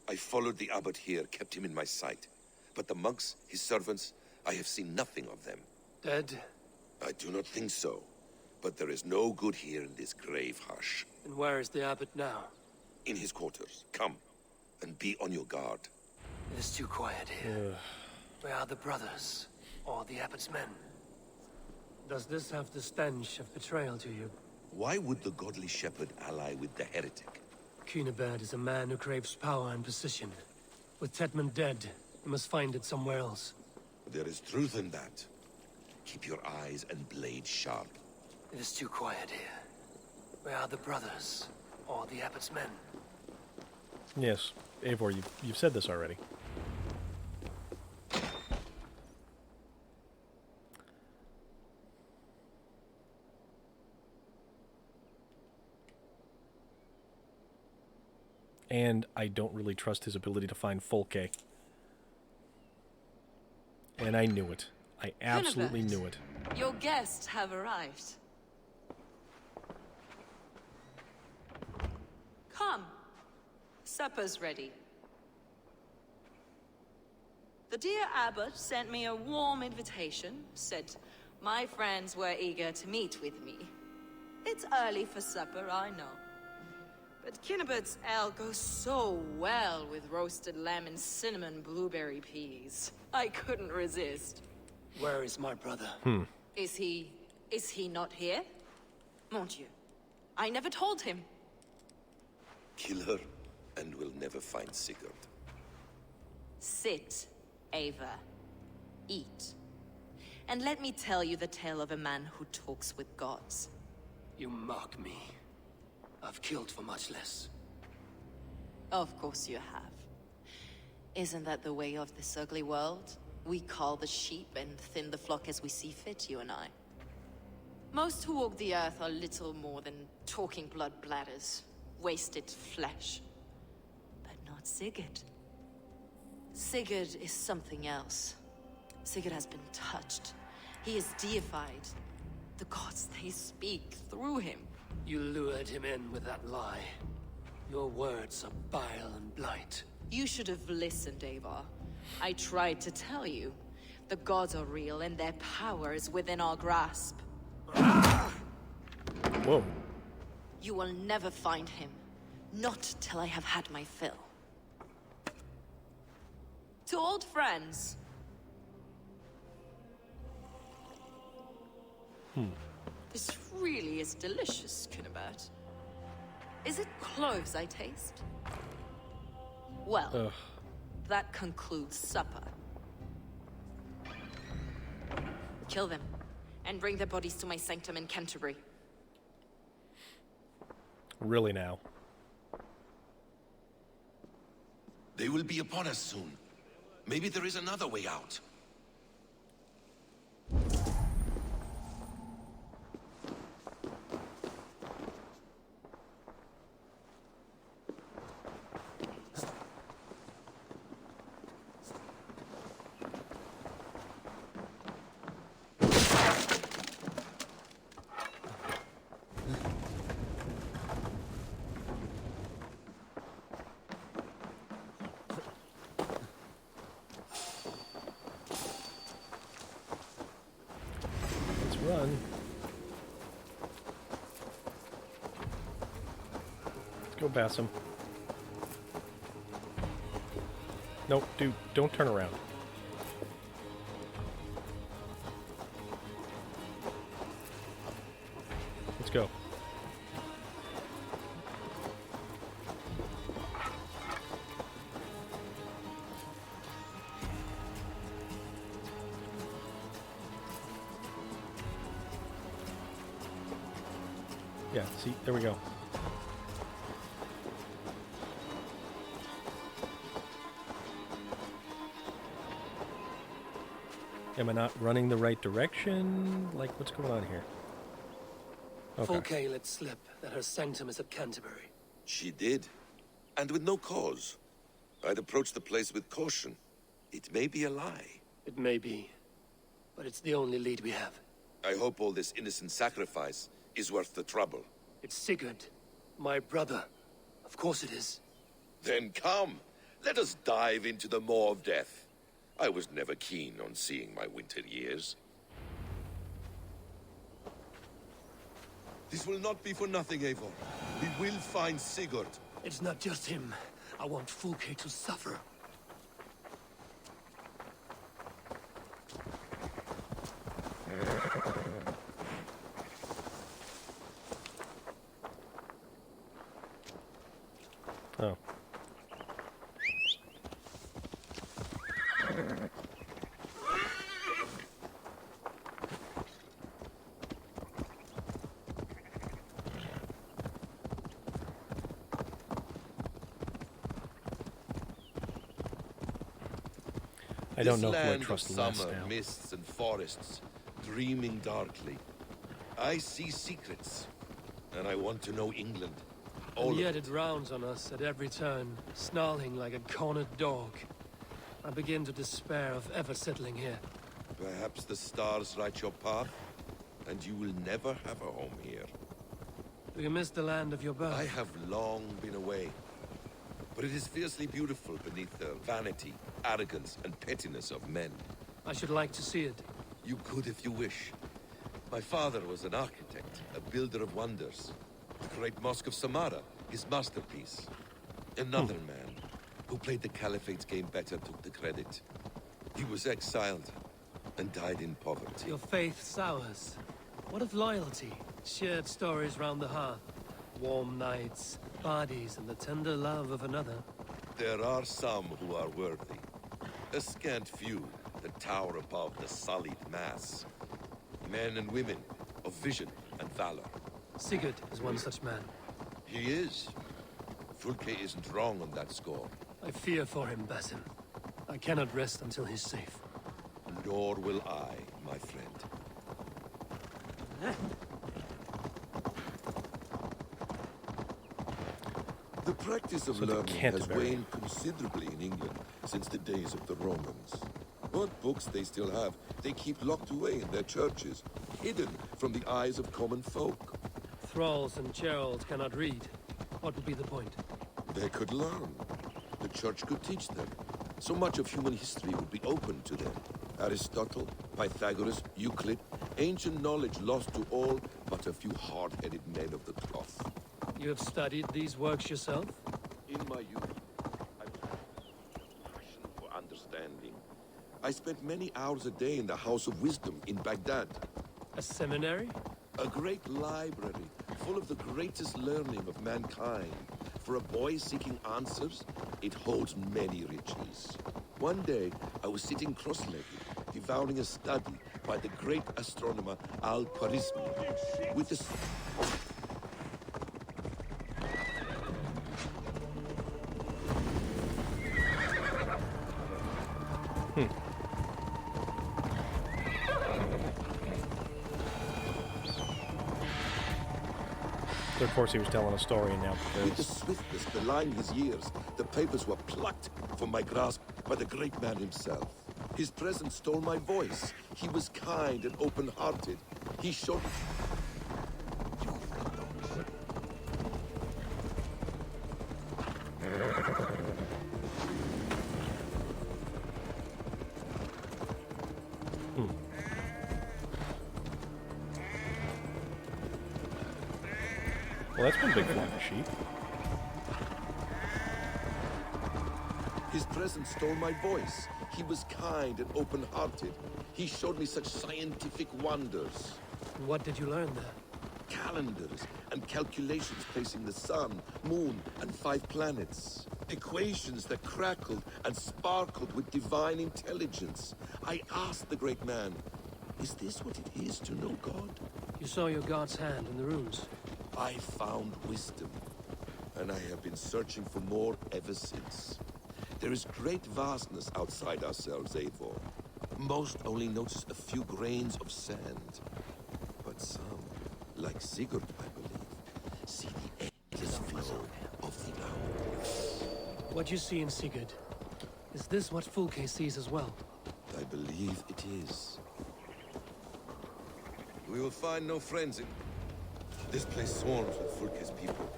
I followed the abbot here, kept him in my sight. But the monks, his servants, I have seen nothing of them. Dead? I do not think so. But there is no good here in this grave hush. And where is the abbot now? In his quarters. Come, and be on your guard. It is too quiet here. Where are the brothers? Or the abbot's men? Does this have the stench of betrayal to you? Why would the godly shepherd ally with the heretic? Cunibert is a man who craves power and position. With Tedmund dead, he must find it somewhere else. There is truth in that. Keep your eyes and blade sharp. It is too quiet here. Where are the brothers? Or the abbot's men? Yes, Eivor, you've said this already. And I don't really trust his ability to find Fulke. And I knew it. I absolutely knew it. Your guests have arrived. Come. Supper's ready. The dear abbot sent me a warm invitation, said my friends were eager to meet with me. It's early for supper, I know. But Kinnabert's ale goes so well with roasted lamb and cinnamon blueberry peas. I couldn't resist. Where is my brother? Is he not here? Mon Dieu. I never told him. Kill her, and we'll never find Sigurd. Sit, Ava. Eat. And let me tell you the tale of a man who talks with gods. You mock me. I've killed for much less. Of course you have. Isn't that the way of this ugly world? We call the sheep and thin the flock as we see fit, you and I. Most who walk the earth are little more than talking blood bladders, wasted flesh. But not Sigurd. Sigurd is something else. Sigurd has been touched. He is deified. The gods, they speak through him. You lured him in with that lie. Your words are bile and blight. You should have listened, Ava. I tried to tell you. The gods are real and their power is within our grasp. Whoa. You will never find him. Not till I have had my fill. To old friends. This really is delicious, Kinnabert. Is it cloves I taste? Well, that concludes supper. Kill them, and bring their bodies to my sanctum in Canterbury. Really now? They will be upon us soon. Maybe there is another way out. Run. Let's go, Basim. Nope, dude, don't turn around. Let's go. Yeah, see, there we go. Am I not running the right direction? Like, what's going on here? Okay. Fulke let slip that her sanctum is at Canterbury. She did, and with no cause. I'd approach the place with caution. It may be a lie. It may be, but it's the only lead we have. I hope all this innocent sacrifice is worth the trouble. It's Sigurd, my brother. Of course it is. Then come, let us dive into the maw of death. I was never keen on seeing my winter years. This will not be for nothing, Eivor. We will find Sigurd. It's not just him. I want Fulke to suffer. Oh. I don't know who I trust less summer, now. mists and forests, dreaming darkly. I see secrets, and I want to know England. And yet it rounds on us at every turn, snarling like a cornered dog. I begin to despair of ever settling here. Perhaps the stars write your path, and you will never have a home here. Do you miss the land of your birth? I have long been away, but it is fiercely beautiful beneath the vanity arrogance and pettiness of men. I should like to see it. You could if you wish. My father was an architect, a builder of wonders. The great Mosque of Samarra, his masterpiece. Another man, who played the Caliphate's game better, took the credit. He was exiled and died in poverty. Your faith sours. What of loyalty? Shared stories round the hearth. Warm nights, parties, and the tender love of another. There are some who are worthy. A scant few that tower above the sullied mass. Men and women of vision and valor. Sigurd is one such man. He is. Fulke isn't wrong on that score. I fear for him, Basim. I cannot rest until he's safe. Nor will I, my friend. The practice of learning has waned considerably in England since the days of the Romans. What books they still have, they keep locked away in their churches, hidden from the eyes of common folk. Thralls and churls cannot read. What would be the point? They could learn. The church could teach them. So much of human history would be open to them. Aristotle, Pythagoras, Euclid, ancient knowledge lost to all but a few hard-headed men of the cloth. You have studied these works yourself? In my youth, I had a passion for understanding. I spent many hours a day in the House of Wisdom in Baghdad. A seminary? A great library, full of the greatest learning of mankind. For a boy seeking answers, it holds many riches. One day, I was sitting cross-legged, devouring a study by the great astronomer Al-Khwarizmi, with the... So of course he was telling a story and now... With the swiftness belying his years, the papers were plucked from my grasp by the great man himself. His presence stole my voice. He was kind and open-hearted. He showed... Well, that's one big flock of sheep. His presence stole my voice. He was kind and open-hearted. He showed me such scientific wonders. What did you learn there? Calendars and calculations placing the sun, moon, and 5 planets. Equations that crackled and sparkled with divine intelligence. I asked the great man, is this what it is to know God? You saw your god's hand in the runes. I found wisdom, and I have been searching for more ever since. There is great vastness outside ourselves, Eivor. Most only notice a few grains of sand. But some, like Sigurd, I believe, see the endless flow of the hours. What you see in Sigurd, is this what Fulke sees as well? I believe it is. We will find no friends in... This place swarms with Fulke's people.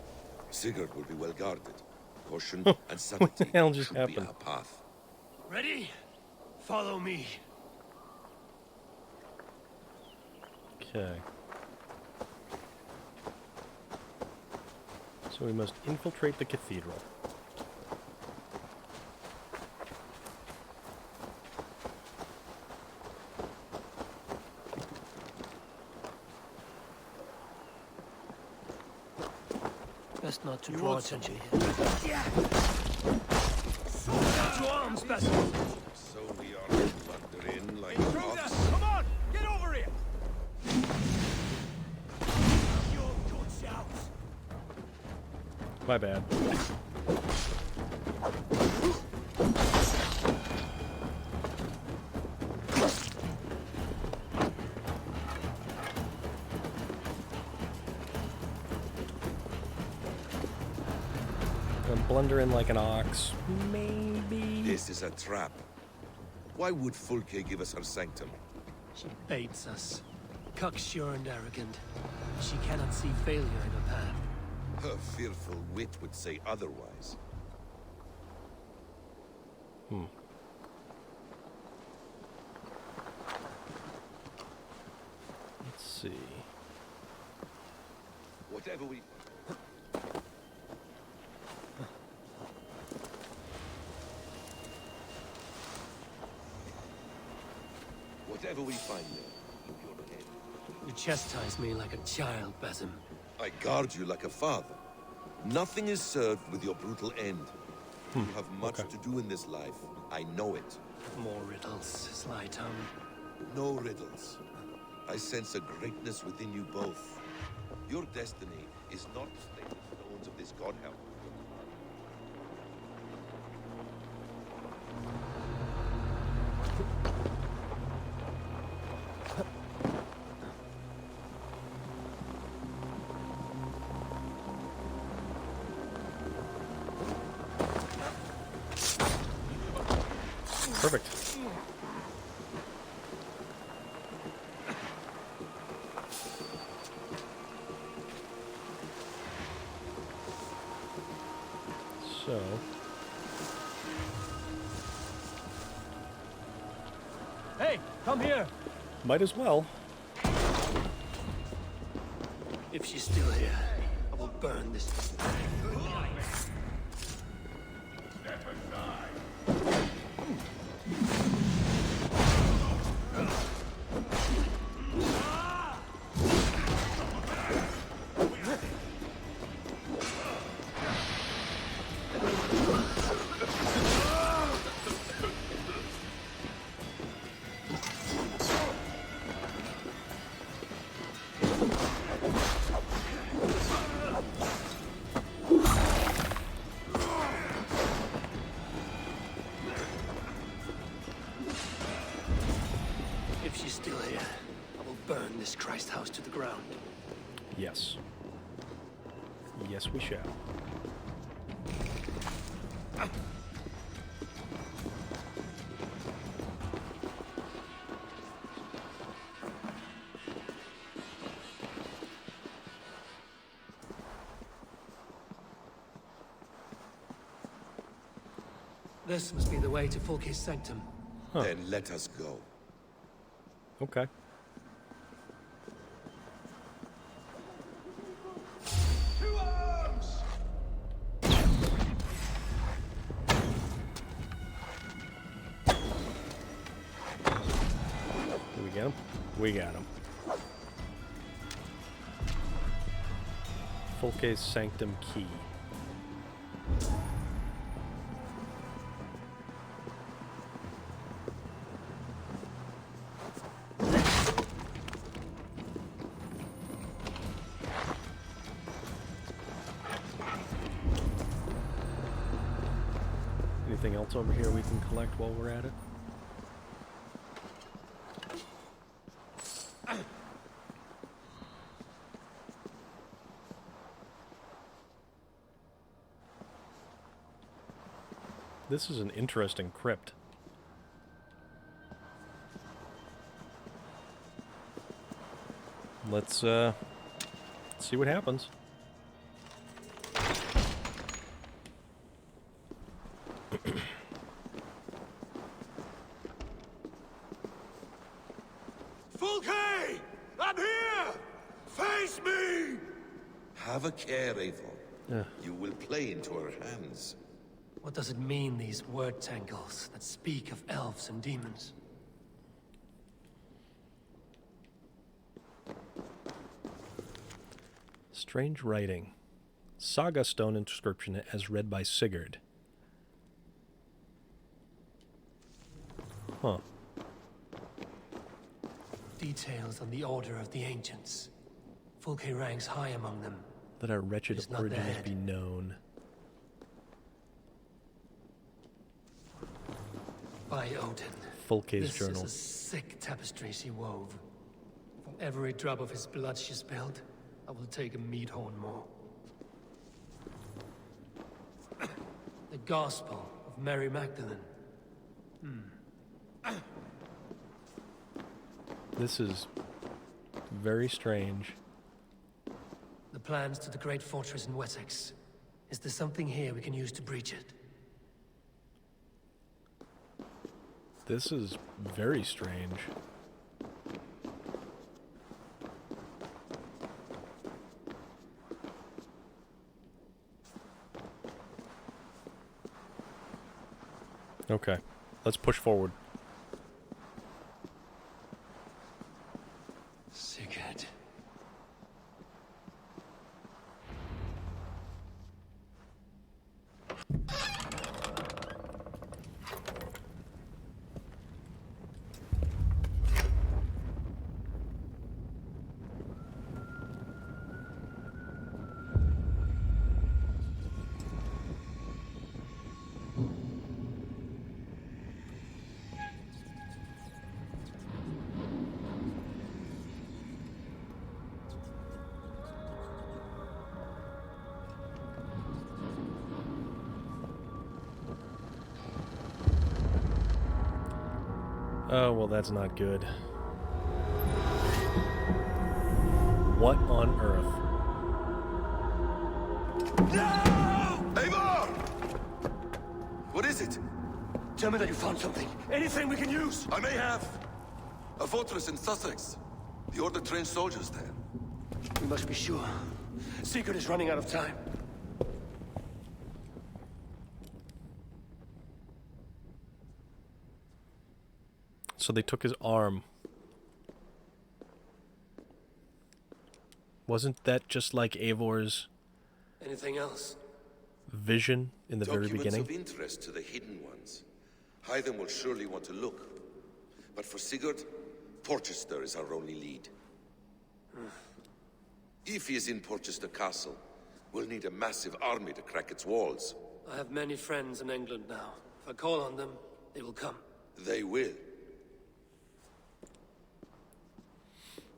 Sigurd will be well guarded. Caution and subtlety What the hell just should happened? be our path. Ready? Follow me. Okay. So we must infiltrate the cathedral. Best not to draw attention here. Got your arms, Basim. So we are to wander in like ox. Come on! Get over here! Your guts out! My bad. Blunder in like an ox. Maybe. This is a trap. Why would Fulke give us her sanctum? She baits us. Cocksure and arrogant. She cannot see failure in her path. Her fearful wit would say otherwise. see. Whatever we... Whatever we find there, keep your head. You chastise me like a child, Basim. I guard you like a father. Nothing is served with your brutal end. You have much to do in this life. I know it. More riddles, sly tongue. No riddles. I sense a greatness within you both. Your destiny is not to slay the stones of this god help. Perfect. So... Hey, come here! Might as well. If she's still here, I will burn this. If she's still here, I will burn this Christ house to the ground. Yes. Yes, we shall. This must be the way to Fulke's sanctum. Then let us go. Okay. To arms! Did we get him? We got him. Fulke's sanctum key. Anything else over here we can collect while we're at it? This is an interesting crypt. Let's see what happens. Fulke! I'm here! Face me! Have a care, Eivor. You will play into our hands. What does it mean, these word tangles that speak of elves and demons? Strange writing. Saga stone inscription as read by Sigurd. Huh. Details on the order of the ancients. Fulke ranks high among them. Let our wretched It's not origins their head. be known. By Odin. Fulke's This journal. is a sick tapestry she wove. For every drop of his blood she spilled, I will take a meat horn more. The Gospel of Mary Magdalene. This is very strange. The plans to the great fortress in Wessex. Is there something here we can use to breach it? This is very strange. Okay, let's push forward. Sigurd. Oh, well, that's not good. What on earth? No! Eivor! What is it? Tell me that you found something. Anything we can use. I may have. A fortress in Sussex. The Order trained soldiers there. We must be sure. Sigurd is running out of time. So they took his arm. Wasn't that just like Eivor's Anything else? vision in the very Documents beginning? of interest to the hidden ones. Hythen will surely want to look. But for Sigurd, Porchester is our only lead. If he is in Porchester Castle, we'll need a massive army to crack its walls. I have many friends in England now. If I call on them, they will come. They will.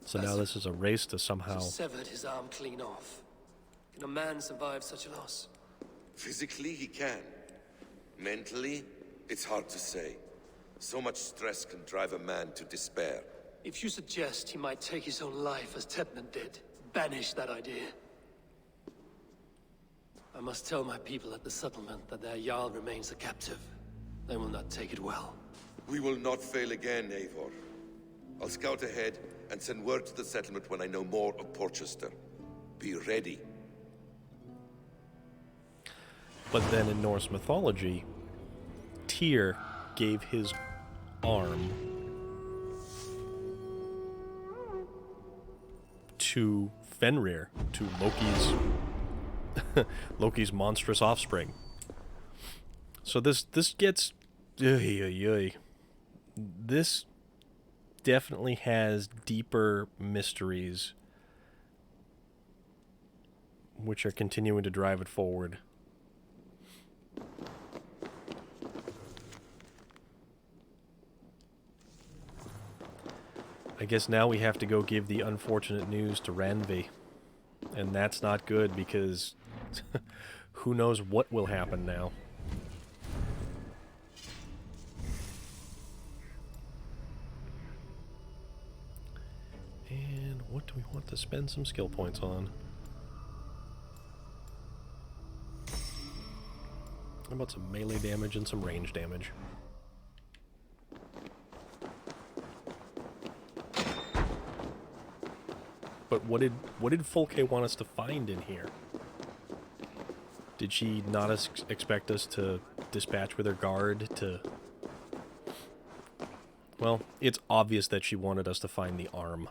So now this is a race to somehow... He severed his arm clean off. Can a man survive such a loss? Physically, he can. Mentally, it's hard to say. So much stress can drive a man to despair. If you suggest he might take his own life as Tedmund did, banish that idea. I must tell my people at the settlement that their Jarl remains a captive. They will not take it well. We will not fail again, Eivor. I'll scout ahead and send word to the settlement when I know more of Porchester. Be ready. But then in Norse mythology, Tyr gave his arm to Fenrir, to Loki's monstrous offspring. So this gets... This definitely has deeper mysteries which are continuing to drive it forward. I guess now we have to go give the unfortunate news to Randvi. And that's not good because who knows what will happen now. And what do we want to spend some skill points on? How about some melee damage and some range damage? But what did Fulke want us to find in here? Did she not expect us to dispatch with her guard to... Well, it's obvious that she wanted us to find the arm.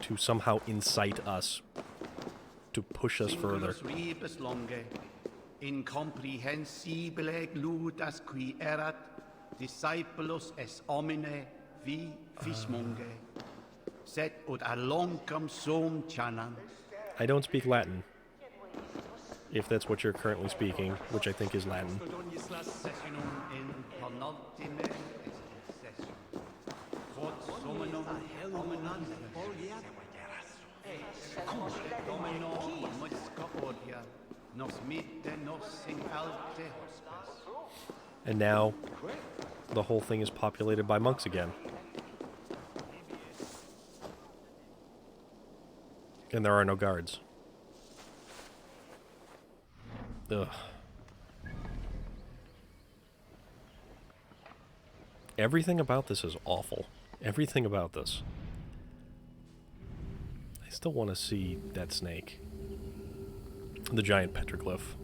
To somehow incite us. To push us further. Incomprehensibile gludas qui erat, discipulos es homine vi fismunge. Set ut aloncum sum chanam. I don't speak Latin. If that's what you're currently speaking, which I think is Latin. And now, the whole thing is populated by monks again. And there are no guards. Ugh. Everything about this is awful. Everything about this. I still want to see that snake. The giant petroglyph.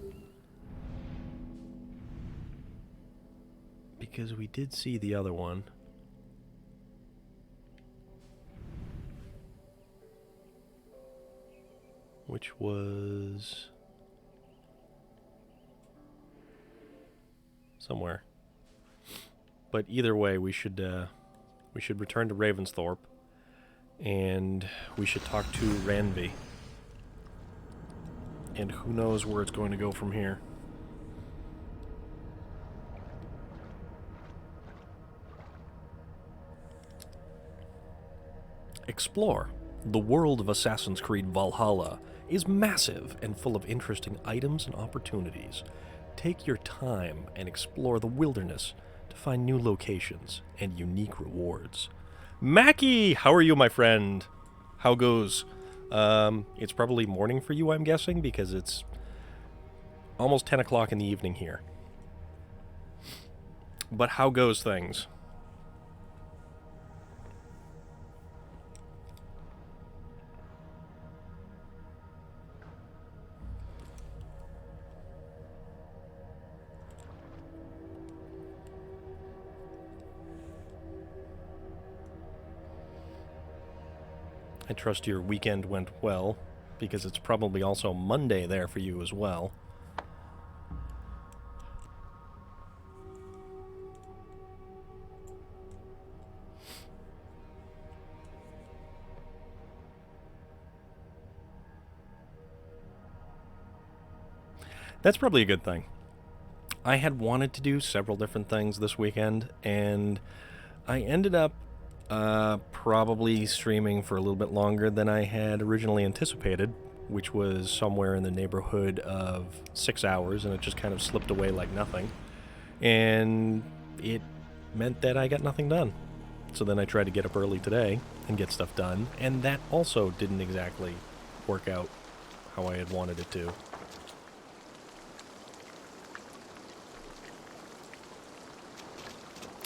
because we did see the other one. Which was somewhere. But either way, we should return to Ravensthorpe, and we should talk to Randvi. And who knows where it's going to go from here. Explore. The world of Assassin's Creed Valhalla is massive and full of interesting items and opportunities. Take your time and explore the wilderness to find new locations and unique rewards. Mackie, how are you, my friend? How goes? It's probably morning for you, I'm guessing, because it's almost 10 o'clock in the evening here. But how goes things? I trust your weekend went well, because it's probably also Monday there for you as well. That's probably a good thing. I had wanted to do several different things this weekend, and I ended up probably streaming for a little bit longer than I had originally anticipated, which was somewhere in the neighborhood of 6 hours, and it just kind of slipped away like nothing. And it meant that I got nothing done. So then I tried to get up early today and get stuff done, and that also didn't exactly work out how I had wanted it to.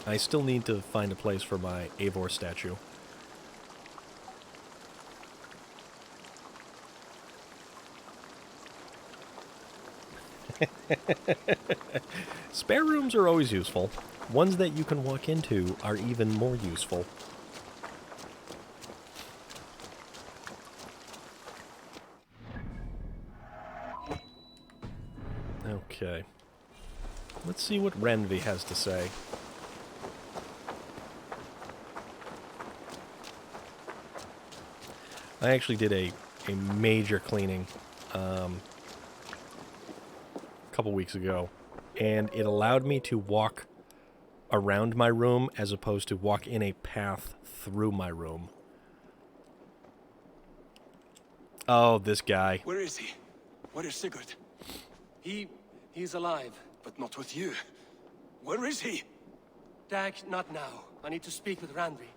I still need to find a place for my Eivor statue. Spare rooms are always useful. Ones that you can walk into are even more useful. Okay. Let's see what Randvi has to say. I actually did a major cleaning a couple weeks ago, and it allowed me to walk around my room as opposed to walk in a path through my room. Oh, this guy. Where is he? Where is Sigurd? He's alive. But not with you. Where is he? Dag, not now. I need to speak with Randvi.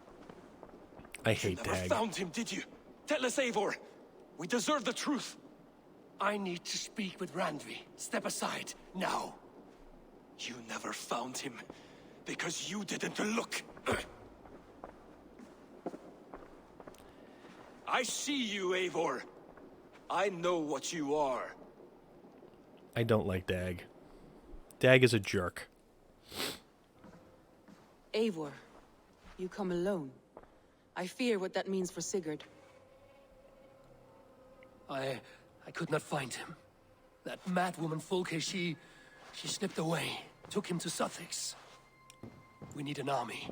I hate You never Dag. found him, did you? Tell us, Eivor. We deserve the truth. I need to speak with Randvi. Step aside, now. You never found him, because you didn't look. I see you, Eivor. I know what you are. I don't like Dag. Dag is a jerk. Eivor, you come alone. I fear what that means for Sigurd. I could not find him. That madwoman Fulke, she slipped away. Took him to Sussex. We need an army.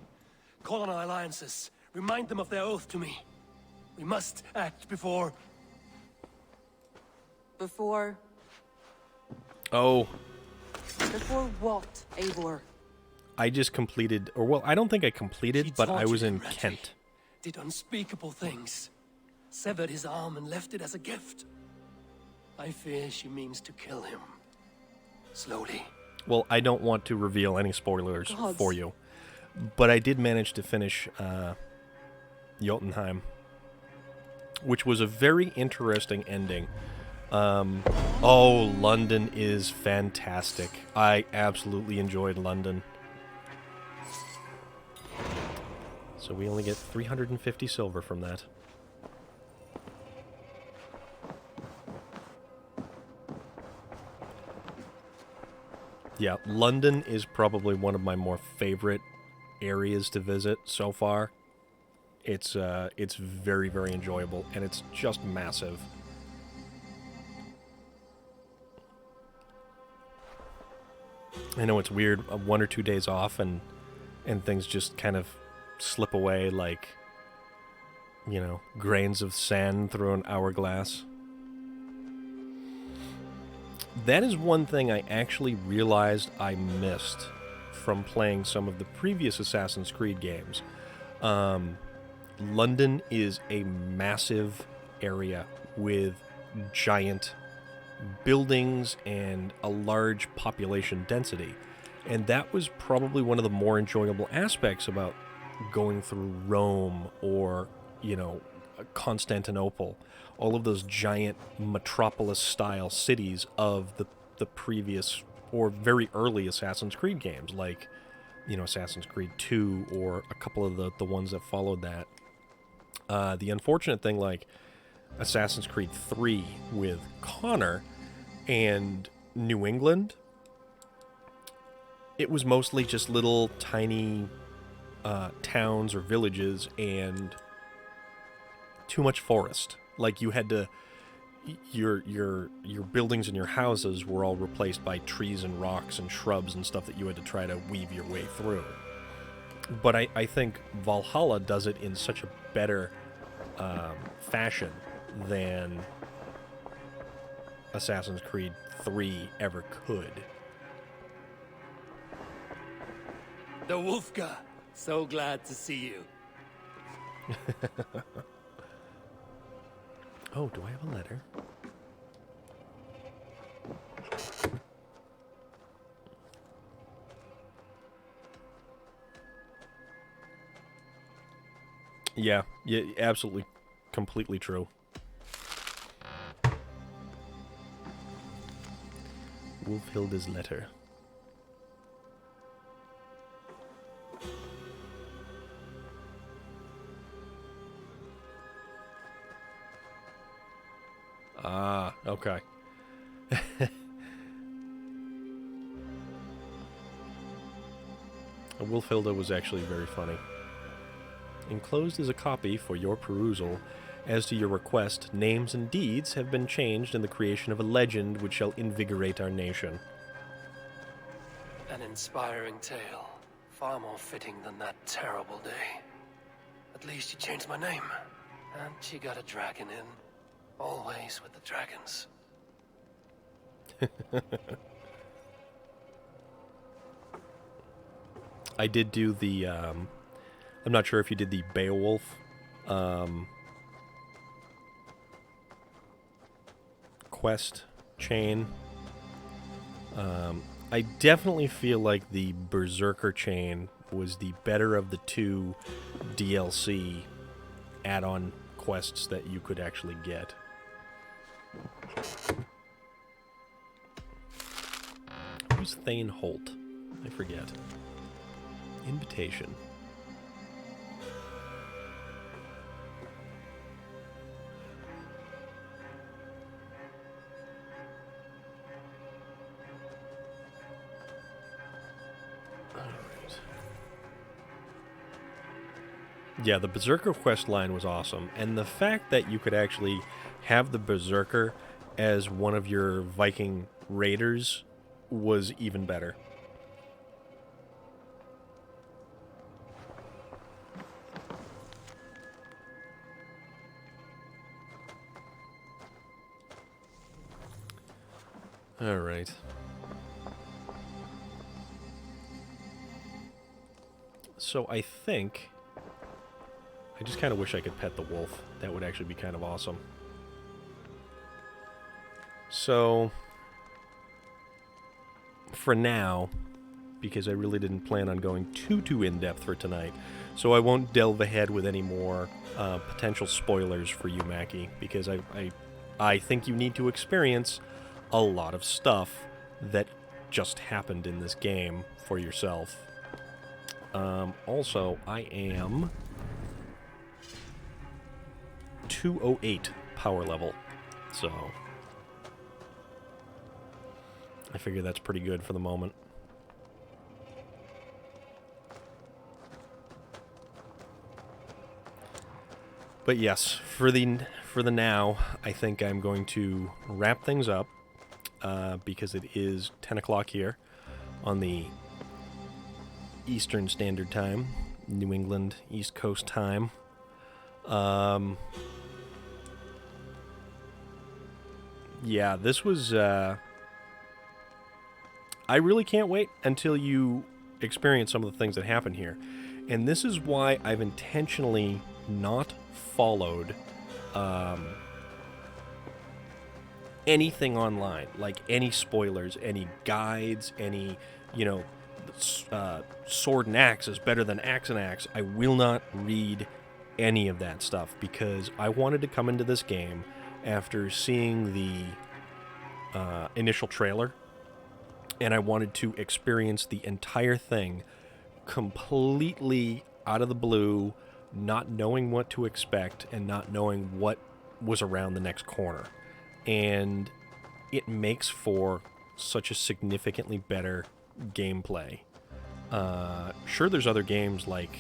Call on our alliances. Remind them of their oath to me. We must act before... Before... Oh. Before what, Eivor? I just completed, or well, I don't think I completed, but I was in Kent. Did unspeakable things. Severed his arm and left it as a gift. I fear she means to kill him. Slowly. Well, I don't want to reveal any spoilers Gods. for you, but I did manage to finish Jotunheim, which was a very interesting ending. Oh, London is fantastic. I absolutely enjoyed London. So we only get 350 silver from that. Yeah, London is probably one of my more favorite areas to visit so far. It's very, very enjoyable, and it's just massive. I know it's weird, 1 or 2 days off, and things just kind of slip away like, you know, grains of sand through an hourglass. That is one thing I actually realized I missed from playing some of the previous Assassin's Creed games. London is a massive area with giant buildings and a large population density. And that was probably one of the more enjoyable aspects about going through Rome or, you know, Constantinople. All of those giant metropolis-style cities of the previous or very early Assassin's Creed games, like, you know, Assassin's Creed 2 or a couple of the ones that followed that. The unfortunate thing, like Assassin's Creed 3 with Connor and New England, it was mostly just little tiny towns or villages and too much forest. Like, you had to, your buildings and your houses were all replaced by trees and rocks and shrubs and stuff that you had to try to weave your way through. But I think Valhalla does it in such a better fashion than Assassin's Creed 3 ever could. The Wolfka, so glad to see you. Oh, do I have a letter? Yeah, absolutely, completely true. Wolfhilde's letter. Ah, okay. Wolfhilde was actually very funny. Enclosed is a copy for your perusal. As to your request, names and deeds have been changed in the creation of a legend which shall invigorate our nation. An inspiring tale. Far more fitting than that terrible day. At least you changed my name. And she got a dragon in. Always with the dragons. I did do the, I'm not sure if you did the Beowulf, quest chain. I definitely feel like the Berserker chain was the better of the two DLC add-on quests that you could actually get. Who's Thane Holt? I forget. Invitation. Yeah, the Berserker quest line was awesome, and the fact that you could actually have the Berserker as one of your Viking raiders was even better. All right. So I think I just kind of wish I could pet the wolf. That would actually be kind of awesome. So, for now, because I really didn't plan on going too in-depth for tonight, so I won't delve ahead with any more potential spoilers for you, Mackie, because I think you need to experience a lot of stuff that just happened in this game for yourself. Also, I am 208 power level, so I figure that's pretty good for the moment. But yes, for the now, I think I'm going to wrap things up because it is 10 o'clock here on the Eastern Standard Time, New England East Coast time. Yeah, this was... I really can't wait until you experience some of the things that happen here. And this is why I've intentionally not followed anything online, like any spoilers, any guides, any, sword and axe is better than axe and axe. I will not read any of that stuff because I wanted to come into this game after seeing the initial trailer, and I wanted to experience the entire thing completely out of the blue, not knowing what to expect and not knowing what was around the next corner. And it makes for such a significantly better gameplay. Sure, there's other games like,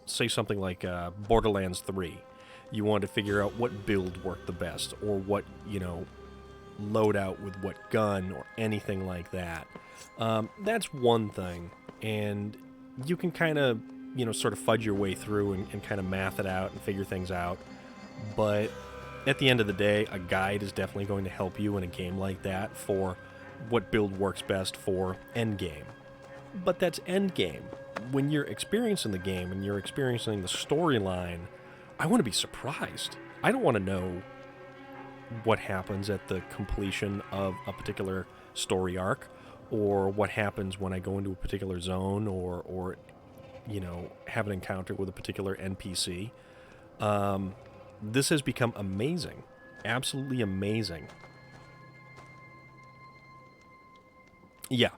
say something like Borderlands 3. You want to figure out what build worked the best, or what, load out with what gun, or anything like that. That's one thing, and you can kind of, sort of fudge your way through and kind of math it out and figure things out. But at the end of the day, a guide is definitely going to help you in a game like that for what build works best for endgame. But that's endgame. When you're experiencing the game and you're experiencing the storyline, I want to be surprised. I don't want to know what happens at the completion of a particular story arc, or what happens when I go into a particular zone, or have an encounter with a particular NPC. This has become amazing. Absolutely amazing. Yeah.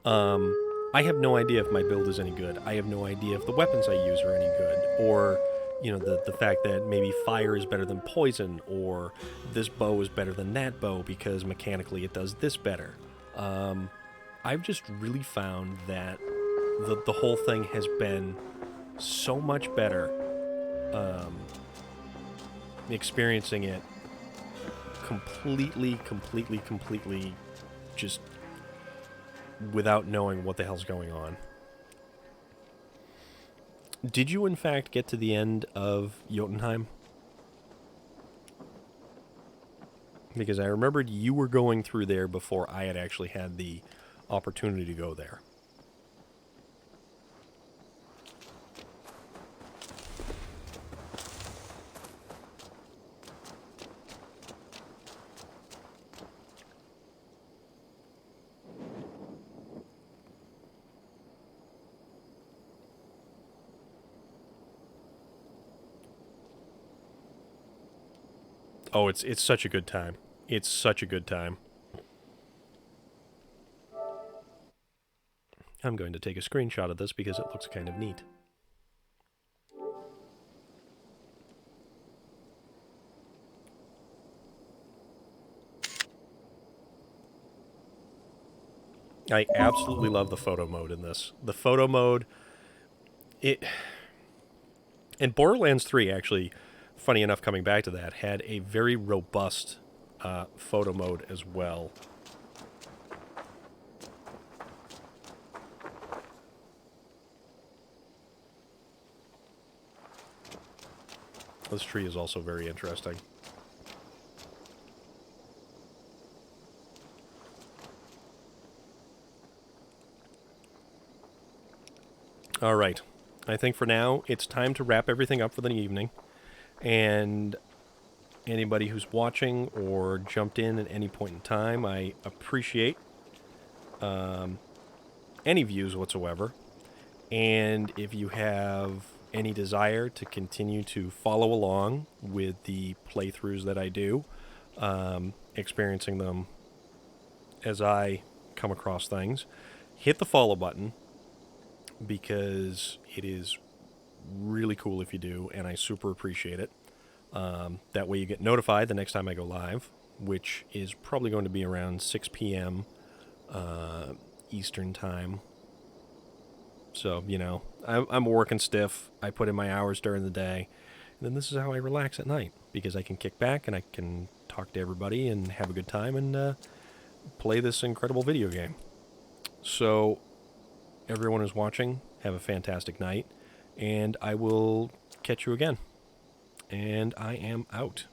I have no idea if my build is any good. I have no idea if the weapons I use are any good. Or, the fact that maybe fire is better than poison, or this bow is better than that bow because mechanically it does this better. I've just really found that the whole thing has been so much better experiencing it completely just without knowing what the hell's going on. Did you in fact get to the end of Jotunheim? Because I remembered you were going through there before I had actually had the opportunity to go there. Oh, it's such a good time. It's such a good time. I'm going to take a screenshot of this because it looks kind of neat. I absolutely love the photo mode in this. The photo mode, and Borderlands 3 actually, funny enough, coming back to that, had a very robust photo mode as well. This tree is also very interesting. All right. I think for now, it's time to wrap everything up for the evening. And anybody who's watching or jumped in at any point in time, I appreciate any views whatsoever. And if you have any desire to continue to follow along with the playthroughs that I do, experiencing them as I come across things, hit the follow button, because it is really cool if you do, and I super appreciate it. That way you get notified the next time I go live, which is probably going to be around 6 p.m. Eastern time. So, you know, I'm working stiff. I put in my hours during the day. And then this is how I relax at night, because I can kick back and I can talk to everybody and have a good time and play this incredible video game. So, everyone who's watching, have a fantastic night, and I will catch you again. And I am out.